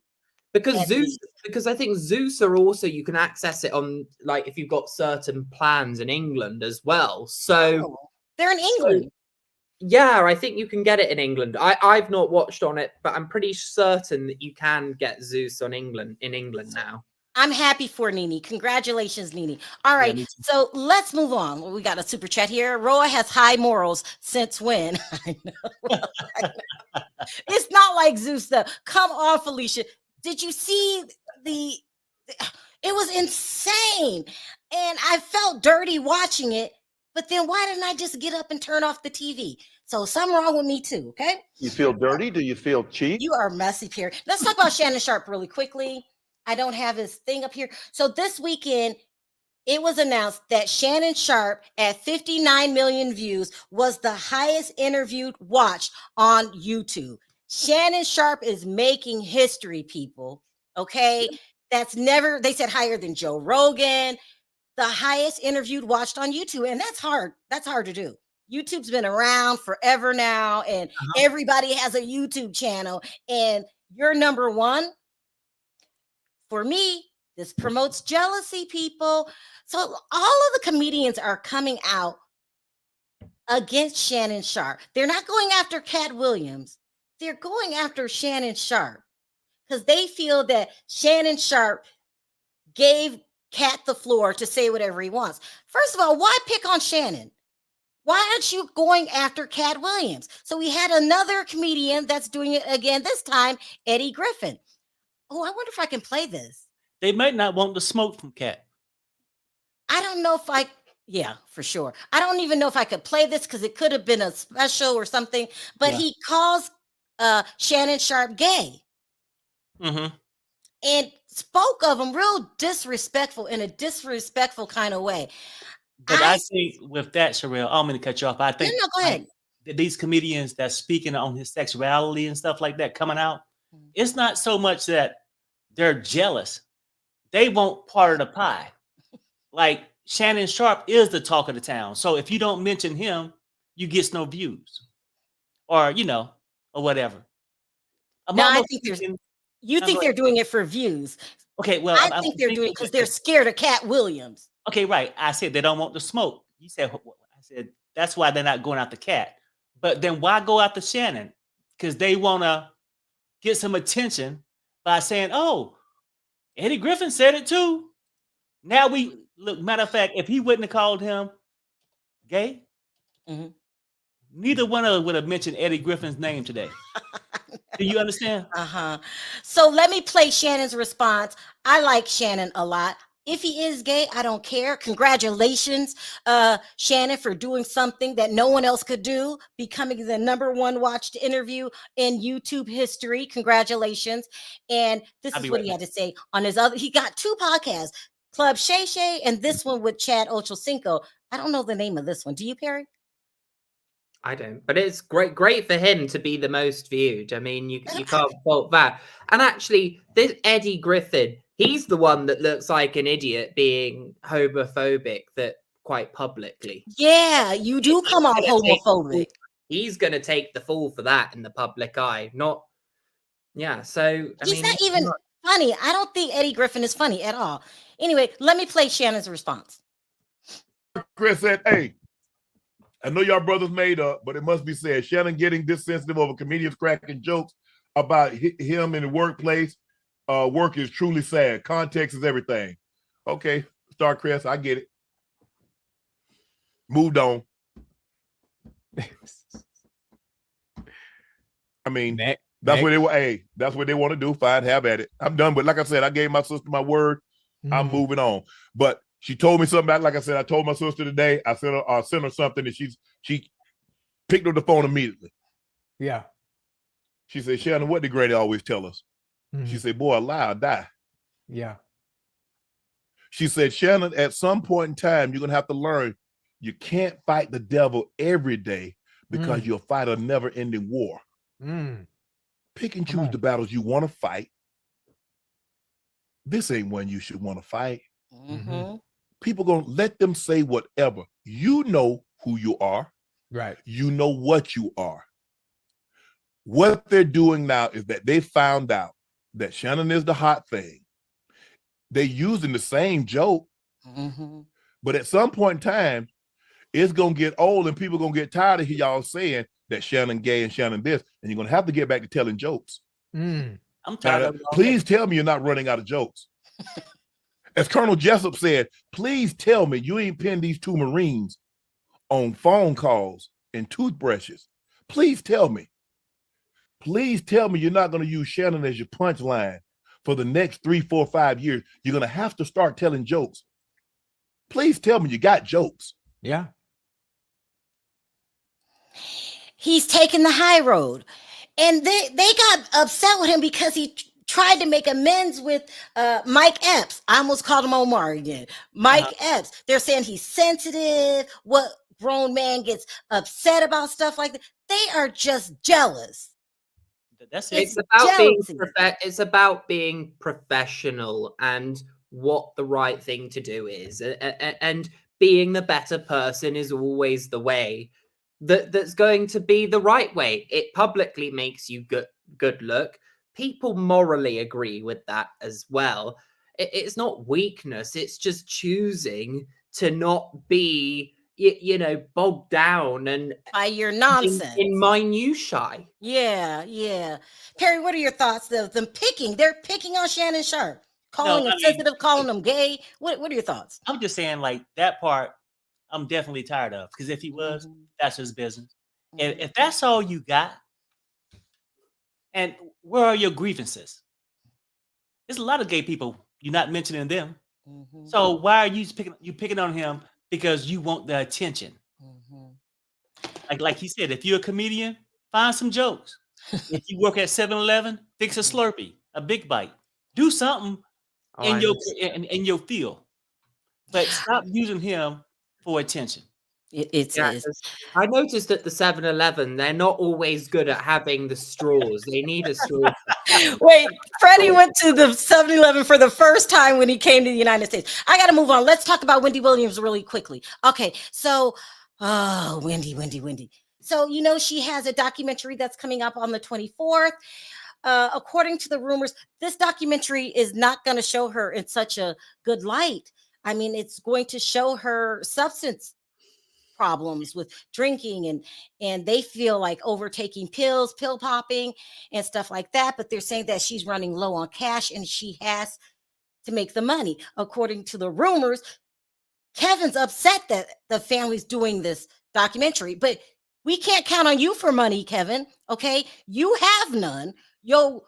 Because at Zeus, least. because I think Zeus are also, you can access it on, like, if you've got certain plans in England as well. So Oh, they're in England. yeah, I think you can get it in England. I've not watched on it, but I'm pretty certain that you can get Zeus on England now. I'm happy for Nene. Congratulations, Nene. All right, me too. so let's move on. Well, we got a super chat here. Roa has high morals since when? I know. It's not like Zeus, though. Come on, Felicia. Did you see it was insane. And I felt dirty watching it. But then why didn't I just get up and turn off the TV? So something wrong with me too, okay? You feel dirty? Do you feel cheap? You are messy, Perry. Let's talk about Shannon Sharpe really quickly. I don't have his thing up here. So this weekend, it was announced that Shannon Sharpe at 59 million views was the highest interviewed watched on YouTube. Shannon Sharpe is making history, people. Okay. That's never, they said higher than Joe Rogan, the highest interviewed watched on YouTube. And that's hard. That's hard to do. YouTube's been around forever now, and everybody has a YouTube channel, and you're number one. For me, this promotes jealousy, people. So all of the comedians are coming out against Shannon Sharpe. They're not going after Cat Williams. They're going after Shannon Sharpe because they feel that Shannon Sharpe gave Cat the floor to say whatever he wants. First of all, why pick on Shannon? Why aren't you going after Cat Williams? So we had another comedian that's doing it again, this time, Eddie Griffin. Oh, I wonder if I can play this. They might not want the smoke from Cat. I don't know if yeah, for sure. I don't even know if I could play this because it could have been a special or something, but he calls Shannon Sharpe gay. Mm-hmm. And spoke of him real disrespectful in a disrespectful kind of way. But I think with that, Sharrell, I'm going to cut you off. I think no, go ahead. These comedians that's speaking on his sexuality and stuff like that coming out, it's not so much that they're jealous. They want part of the pie. Like Shannon Sharpe is the talk of the town. So if you don't mention him, you get no views or, or whatever. No, I think you think they're doing it for views. Okay, well, I think they're doing it because they're scared of Cat Williams. Okay, right. I said they don't want the smoke. You said, I said that's why they're not going after Cat. But then why go after Shannon? Because they want to get some attention by saying, "Oh, Eddie Griffin said it too." Now we look. Matter of fact, if he wouldn't have called him gay, neither one of us would have mentioned Eddie Griffin's name today. Do you understand? So let me play Shannon's response. I like Shannon a lot. If he is gay, I don't care. Congratulations, Shannon, for doing something that no one else could do, becoming the #1 watched interview in YouTube history. Congratulations. And this is what he had to say on his other. He got 2 podcasts, Club Shay Shay and this one with Chad Ochocinco. I don't know the name of this one. Do you, Perry? I don't, but it's great for him to be the most viewed. I mean, you can't fault that. And actually, this Eddie Griffin, he's the one that looks like an idiot being homophobic that quite publicly. Yeah, you do come off homophobic. He's going to take the fall for that in the public eye. So he's not even funny. I don't think Eddie Griffin is funny at all. Anyway, let me play Shannon's response. Chris said, "Hey, I know y'all brothers made up, but it must be said, Shannon getting this sensitive over comedians cracking jokes about him in the workplace. Work is truly sad. Context is everything." Okay, Star Chris, I get it. Moved on. I mean, that's what they were. Hey, that's what they want to do. Fine, have at it. I'm done. But like I said, I gave my sister my word. I'm moving on. But she told me something about, like I said, I told my sister today, I sent her something, and she picked up the phone immediately. Yeah. She said, "Shannon, what did Grady always tell us?" She said, "Boy, a lie or die." Yeah. She said, "Shannon, at some point in time, you're going to have to learn you can't fight the devil every day because you'll fight a never-ending war. Pick and choose the battles you want to fight. This ain't one you should want to fight. Mm-hmm. People gonna let them say whatever. You know who you are. Right. You know what you are. What they're doing now is that they found out that Shannon is the hot thing. They're using the same joke, Mm-hmm. but at some point in time, it's gonna get old and people gonna get tired of y'all saying that Shannon gay and Shannon this, and you're gonna have to get back to telling jokes. Mm. I'm tired Now, of it please tell me you're not running out of jokes. As Colonel Jessup said, please tell me you ain't pinned these two Marines on phone calls and toothbrushes. Please tell me. Please tell me you're not going to use Shannon as your punchline for the next 3, 4, 5 years. You're going to have to start telling jokes. Please tell me you got jokes. Yeah. He's taking the high road. And they got upset with him because he tried to make amends with Mike Epps. I almost called him Omar again. Mike Epps. They're saying he's sensitive. What grown man gets upset about stuff like that? They are just jealous. That's it. It's about being professional and what the right thing to do is, and being the better person is always the way that's going to be the right way. It publicly makes you good look. People morally agree with that as well. It's not weakness. It's just choosing to not be, bogged down and by your nonsense in minutiae. Yeah. Perry, what are your thoughts of them picking? They're picking on Shannon Sharpe, calling him sensitive, calling him gay. What are your thoughts? I'm just saying, like, that part I'm definitely tired of, because if he was, that's his business. And if that's all you got, and where are your grievances? There's a lot of gay people, you're not mentioning them. So why are you picking on him because you want the attention? Like he said, if you're a comedian, find some jokes. If you work at 7-Eleven, fix a Slurpee, a Big Bite. Do something in your field. But stop using him for attention. I noticed at the 7-Eleven, they're not always good at having the straws. They need a straw. Wait, Freddie went to the 7-Eleven for the first time when he came to the United States. I got to move on. Let's talk about Wendy Williams really quickly. Okay, so, Wendy. So, she has a documentary that's coming up on the 24th. According to the rumors, this documentary is not going to show her in such a good light. I mean, it's going to show her substance problems with drinking and they feel like overtaking pills, pill popping and stuff like that. But they're saying that she's running low on cash and she has to make the money. According to the rumors, Kevin's upset that the family's doing this documentary, but we can't count on you for money, Kevin. Okay. You have none. Yo,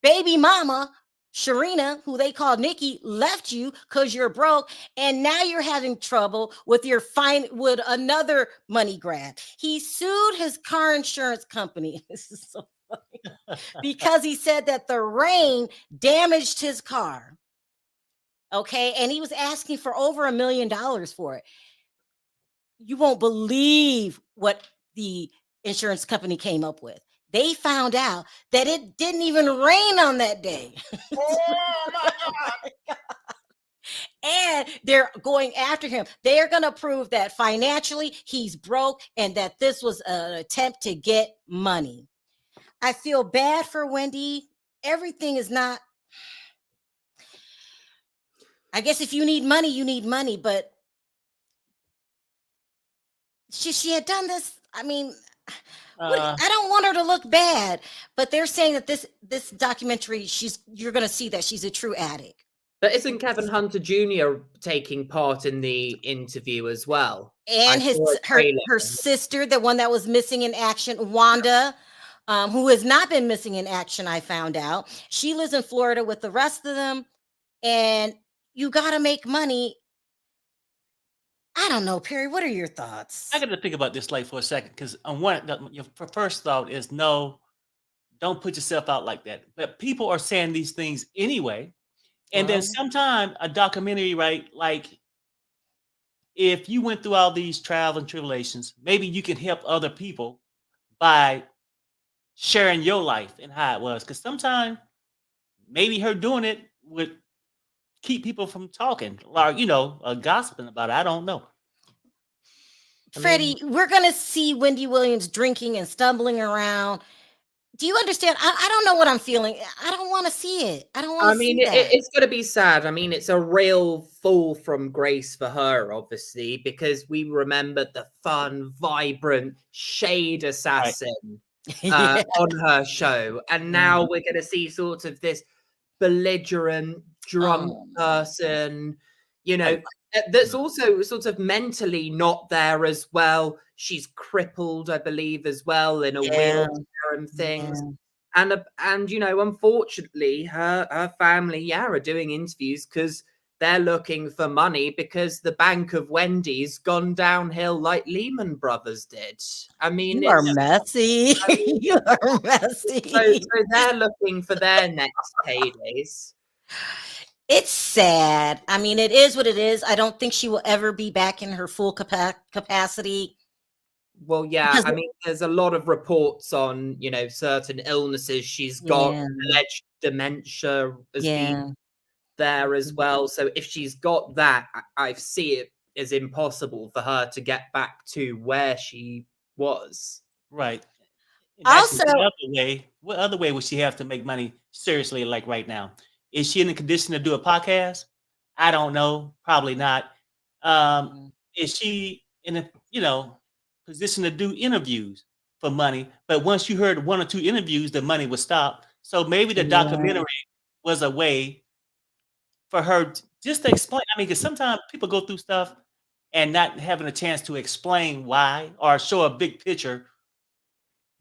baby mama, Sharina, who they call Nikki, left you because you're broke, and now you're having trouble with with another money grab. He sued his car insurance company. This is so funny because he said that the rain damaged his car. Okay, and he was asking for over $1 million for it. You won't believe what the insurance company came up with. They found out that it didn't even rain on that day. Oh my God. And they're going after him. They're going to prove that financially he's broke and that this was an attempt to get money. I feel bad for Wendy. Everything is not. I guess if you need money, you need money. But she had done this. I mean, I don't want her to look bad, but they're saying that this documentary, you're going to see that she's a true addict. But isn't Kevin Hunter Jr. taking part in the interview as well? And her sister, the one that was missing in action, Wanda, who has not been missing in action, I found out. She lives in Florida with the rest of them, and you got to make money. I don't know, Perry. What are your thoughts? I got to think about this for a second, because your first thought is no, don't put yourself out like that. But people are saying these things anyway, and then sometime a documentary, right? Like, if you went through all these trials and tribulations, maybe you can help other people by sharing your life and how it was. Because sometimes maybe her doing it would keep people from talking, like gossiping about it. I don't know. Freddie, we're gonna see Wendy Williams drinking and stumbling around. Do you understand? I don't know what I'm feeling. I don't want to see it. I don't want to see that. It's going to be sad. I mean, it's a real fall from grace for her, obviously, because we remembered the fun, vibrant shade assassin on her show. And now we're going to see sort of this belligerent, drunk person, that's also sort of mentally not there as well. She's crippled, I believe, as well, in a wheelchair and things. And unfortunately, her family, are doing interviews because they're looking for money because the Bank of Wendy's gone downhill like Lehman Brothers did. I mean, you are messy. You are messy. So they're looking for their next paydays. It's sad. I mean, it is what it is. I don't think she will ever be back in her full capacity. Well, yeah, I mean, there's a lot of reports on, certain illnesses. She's got alleged dementia as being there as well. So if she's got that, I see it as impossible for her to get back to where she was. Right. Also, what other way would she have to make money seriously, like right now? Is she in a condition to do a podcast? I don't know. Probably not. Is she in a position to do interviews for money? But once you heard 1 or 2 interviews, the money would stop. So maybe the documentary was a way for her just to explain. I mean, because sometimes people go through stuff and not having a chance to explain why or show a big picture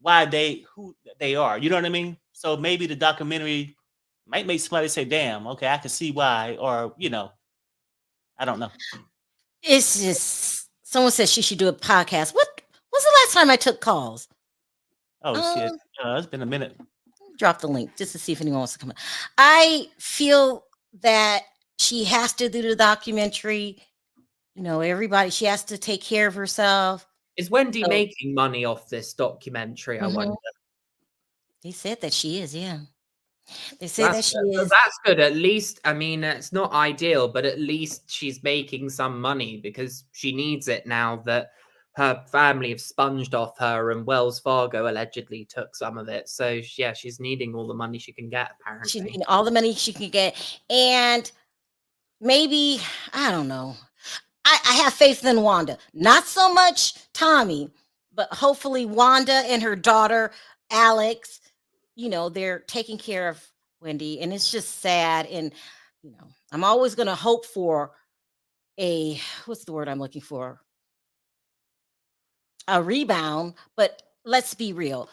who they are. You know what I mean? So maybe the documentary might make somebody say, damn, okay, I can see why, or, I don't know. It's just, someone says she should do a podcast. When's the last time I took calls? Oh, shit. It's been a minute. Drop the link just to see if anyone wants to come in. I feel that she has to do the documentary. Everybody, she has to take care of herself. Is Wendy making money off this documentary? I wonder. They said that she is, yeah. They say that she is. That's good. At least, I mean, it's not ideal, but at least she's making some money because she needs it now that her family have sponged off her and Wells Fargo allegedly took some of it. So, yeah, she's needing all the money she can get, apparently. She's needing all the money she can get. And maybe, I don't know. I have faith in Wanda. Not so much Tommy, but hopefully Wanda and her daughter, Alex, they're taking care of Wendy, and it's just sad. And, I'm always going to hope for what's the word I'm looking for? A rebound, but let's be real.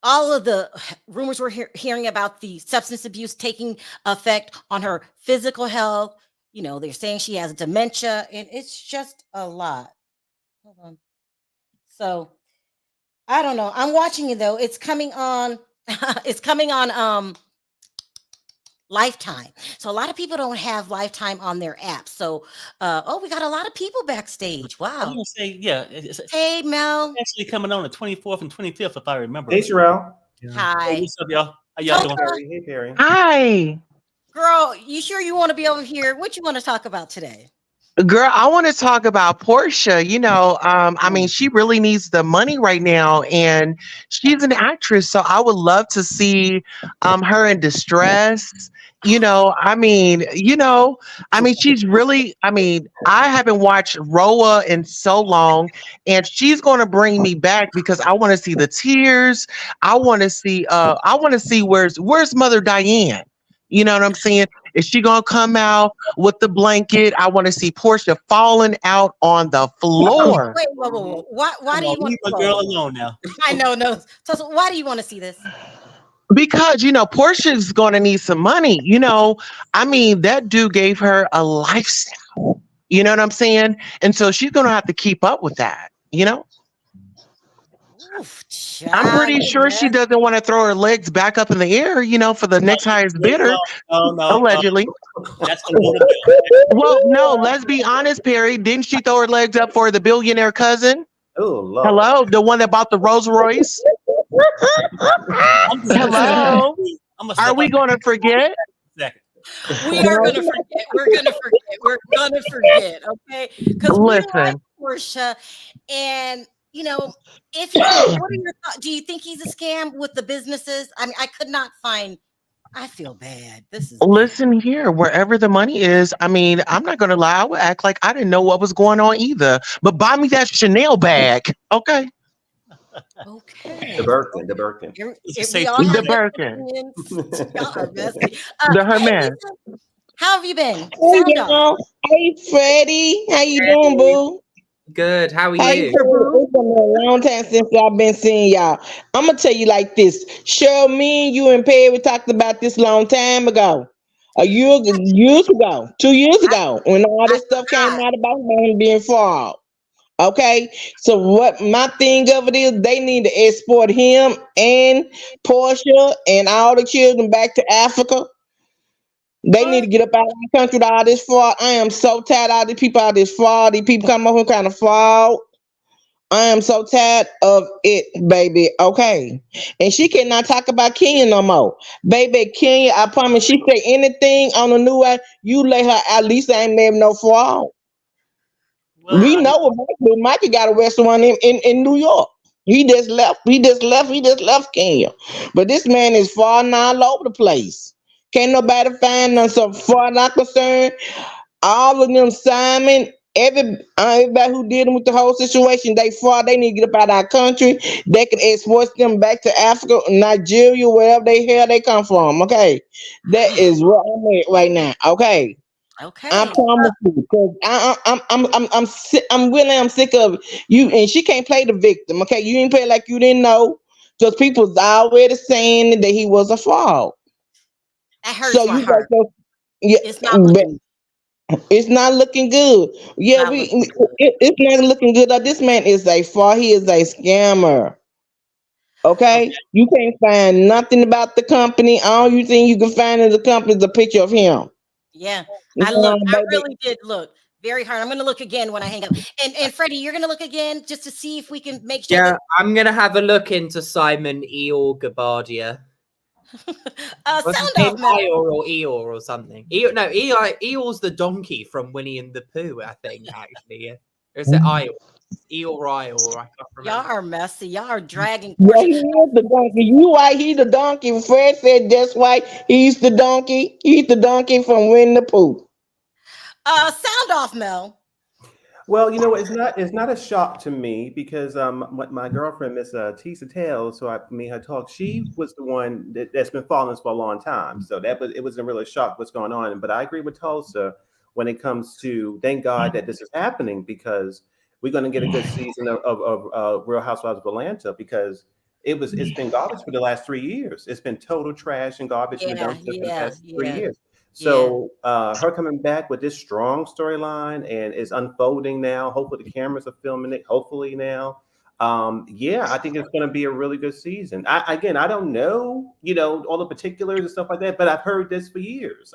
All of the rumors we're hearing about the substance abuse taking effect on her physical health, they're saying she has dementia, and it's just a lot. Hold on. So, I don't know. I'm watching it though. It's coming on. It's coming on Lifetime. So a lot of people don't have Lifetime on their app. So, we got a lot of people backstage. Wow. I'm gonna say, yeah. Hey, Mel. Actually, coming on the 24th and 25th, if I remember. Hey, Sharrell. Hi. Hey, what's up, y'all? How y'all doing? Hey, Perry. Hi. Girl, you sure you want to be over here? What you want to talk about today? Girl, I want to talk about Porsha. I mean, she really needs the money right now, and she's an actress, so I would love to see her in distress. I mean, she's really, I haven't watched Roa in so long, and she's going to bring me back because I want to see the tears. I want to see where's Mother Diane. You know what I'm saying? Is she gonna come out with the blanket? I want to see Porsha falling out on the floor. Wait, whoa. Why do you want to leave a girl alone now? I know, no. So why do you want to see this? Because Porsha's gonna need some money. That dude gave her a lifestyle. You know what I'm saying? And so she's gonna have to keep up with that. Oof, I'm pretty sure she doesn't want to throw her legs back up in the air, for the next highest bidder. No, allegedly. That's the Well, no, let's be honest, Perry. Didn't she throw her legs up for the billionaire cousin? Oh, Lord. Hello, the one that bought the Rolls Royce. Hello. Are we going to forget? We are going to forget. We're going to forget. We're going to forget. Okay. Because we like Listen, Porsha. And, you know, if he, what are your thoughts? Do you think he's a scam with the businesses? I mean, I could not find, I feel bad. This is bad. listen here. Wherever the money is, I mean, I'm not gonna lie. I would act like I didn't know what was going on either. But buy me that Chanel bag, okay? Okay. The Birkin, the Birkin. It's a We safety all have The different Birkin, opinions. Y'all are messy. the Hey, Hermes. Lisa, how have you been? Hey, Sound off. y'all. Hey, Freddie. How you doing, Hey, boo? good. How are How you you? doing? It's been a long time since I've been seeing y'all. I'm gonna tell you like this. Cheryl, me and you and Perry talked about this long time ago. Years ago, 2 years ago, when all I this stuff came forgot. out about him being fraud. Okay, so what my thing of it is, they need to export him and Porsha and all the children back to Africa. They need to What? get up out of the country with all this fraud. I am so tired of all these people, all this fraud. These people come up with kind of fraud. I am so tired of it, baby. Okay. And she cannot talk about Kenya no more. Baby, Kenya, I promise she say anything on the new way, you let her at least ain't made no fraud. Well, We know what Mikey got arrested one in New York. He just left. He just left Kenya. But this man is falling all over the place. Can't nobody find none. So far as I'm concerned, all of them Simon, everybody who dealing with the whole situation, they fraud. They need to get up out of our country. They can export them back to Africa, Nigeria, wherever they hell they come from. Okay, that is what I'm at right now. Okay. I Okay. promise you, because I'm sick of you, and she can't play the victim. Okay, you didn't play like you didn't know, because people's already saying that he was a fraud. That So hurts my you got heart. to, yeah, It's not but looking it's not looking good. Yeah, not looking good. it's not looking good. This man is a fraud. He is a scammer. Okay. Okay, you can't find nothing about the company. All you think you can find in the company is a picture of him. Yeah. I No, baby. really did look very hard. I'm gonna look again when I hang up. And Freddie, you're gonna look again just to see if we can make sure Yeah, that I'm gonna have a look into Simon Eeyore Gabardia. What's his sound name? off, Mel. Eeyore or Eeyore or something. Eeyore's the donkey from Winnie and the Pooh, I think, actually. Yeah. Or is it Eeyore? Eeyore, I can't Y'all remember. are messy. Y'all are dragging Yeah, Porsha. he is the donkey. You right, he the donkey. Fred said that's why he's the donkey. He's the donkey from Winnie the Pooh. Sound off, Mel. Well, you know, it's not a shock to me because what my girlfriend, Miss Tisa Tales, so me and her talk, she was the one that's been following us for a long time. So it wasn't really a shock what's going on. But I agree with Tulsa when it comes to thank God that this is happening, because we're going to get a good season of Real Housewives of Atlanta, because it's been garbage for the last 3 years. It's been total trash and garbage in the Yeah, dumpster for the yeah, past 3 yeah, years. yeah. So her coming back with this strong storyline and is unfolding now. Hopefully the cameras are filming it. Hopefully now. Yeah, I think it's going to be a really good season. I don't know, all the particulars and stuff like that, but I've heard this for years.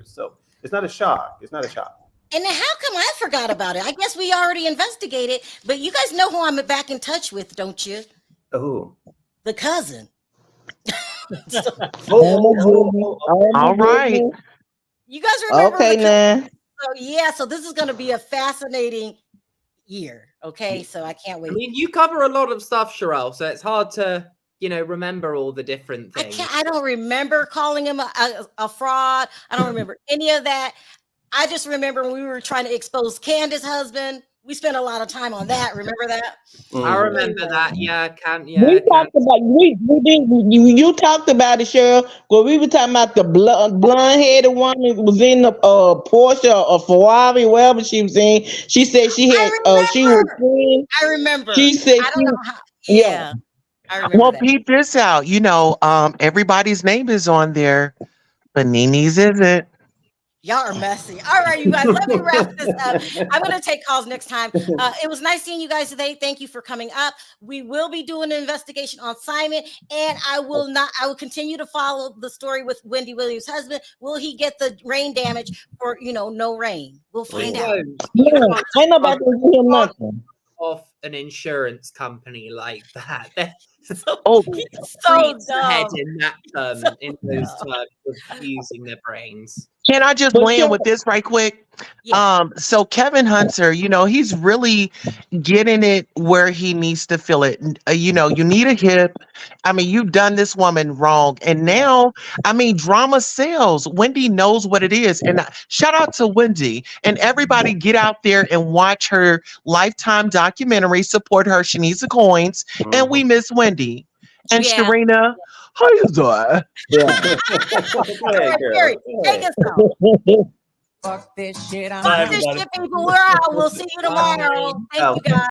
So it's not a shock. It's not a shock. And then how come I forgot about it? I guess we already investigated, but you guys know who I'm back in touch with, don't you? Oh. The cousin. All right. You guys remember Okay, the cousin? now. So yeah, so this is going to be a fascinating year. Okay, so I can't I wait. mean, you cover a lot of stuff, Sharrell, so it's hard to, remember all the different things. I don't remember calling him a fraud. I don't remember any of that. I just remember when we were trying to expose Candace's husband. We spent a lot of time on that. Remember that? I remember that. Yeah, We talked about you talked about it, Cheryl. Well, we were talking about the blonde headed woman who was in the Porsche or Ferrari, wherever she was in. She said she had she was clean. I remember. She said I don't know how. yeah. Yeah, I remember Well, that. peep this out. Everybody's name is on there, but Nene's isn't. Y'all are messy. All right, you guys, let me wrap this up. I'm going to take calls next time. It was nice seeing you guys today. Thank you for coming up. We will be doing an investigation on Simon, and I will continue to follow the story with Wendy Williams' husband. Will he get the rain damage for, no rain? We'll find out. Yeah, ain't nobody gonna give him nothing. Of an insurance company like that. They're Oh, So ahead dumb. in that term, So in those terms of using their brains. can I just But land Kevin, with this right quick? Yeah. So Kevin Hunter, he's really getting it where he needs to feel it. You need a hip. I mean, you've done this woman wrong. And now, I mean, drama sells. Wendy knows what it is. And shout out to Wendy. And everybody get out there and watch her Lifetime documentary. Support her. She needs the coins. And we miss Wendy. And Yeah. Sharina, how you doing? yeah. Go ahead, girl. Gary, Go take ahead. us out. Fuck this shit. Bye, Fuck this everybody. shit, people. We're out. We'll see you tomorrow. Thank you, guys.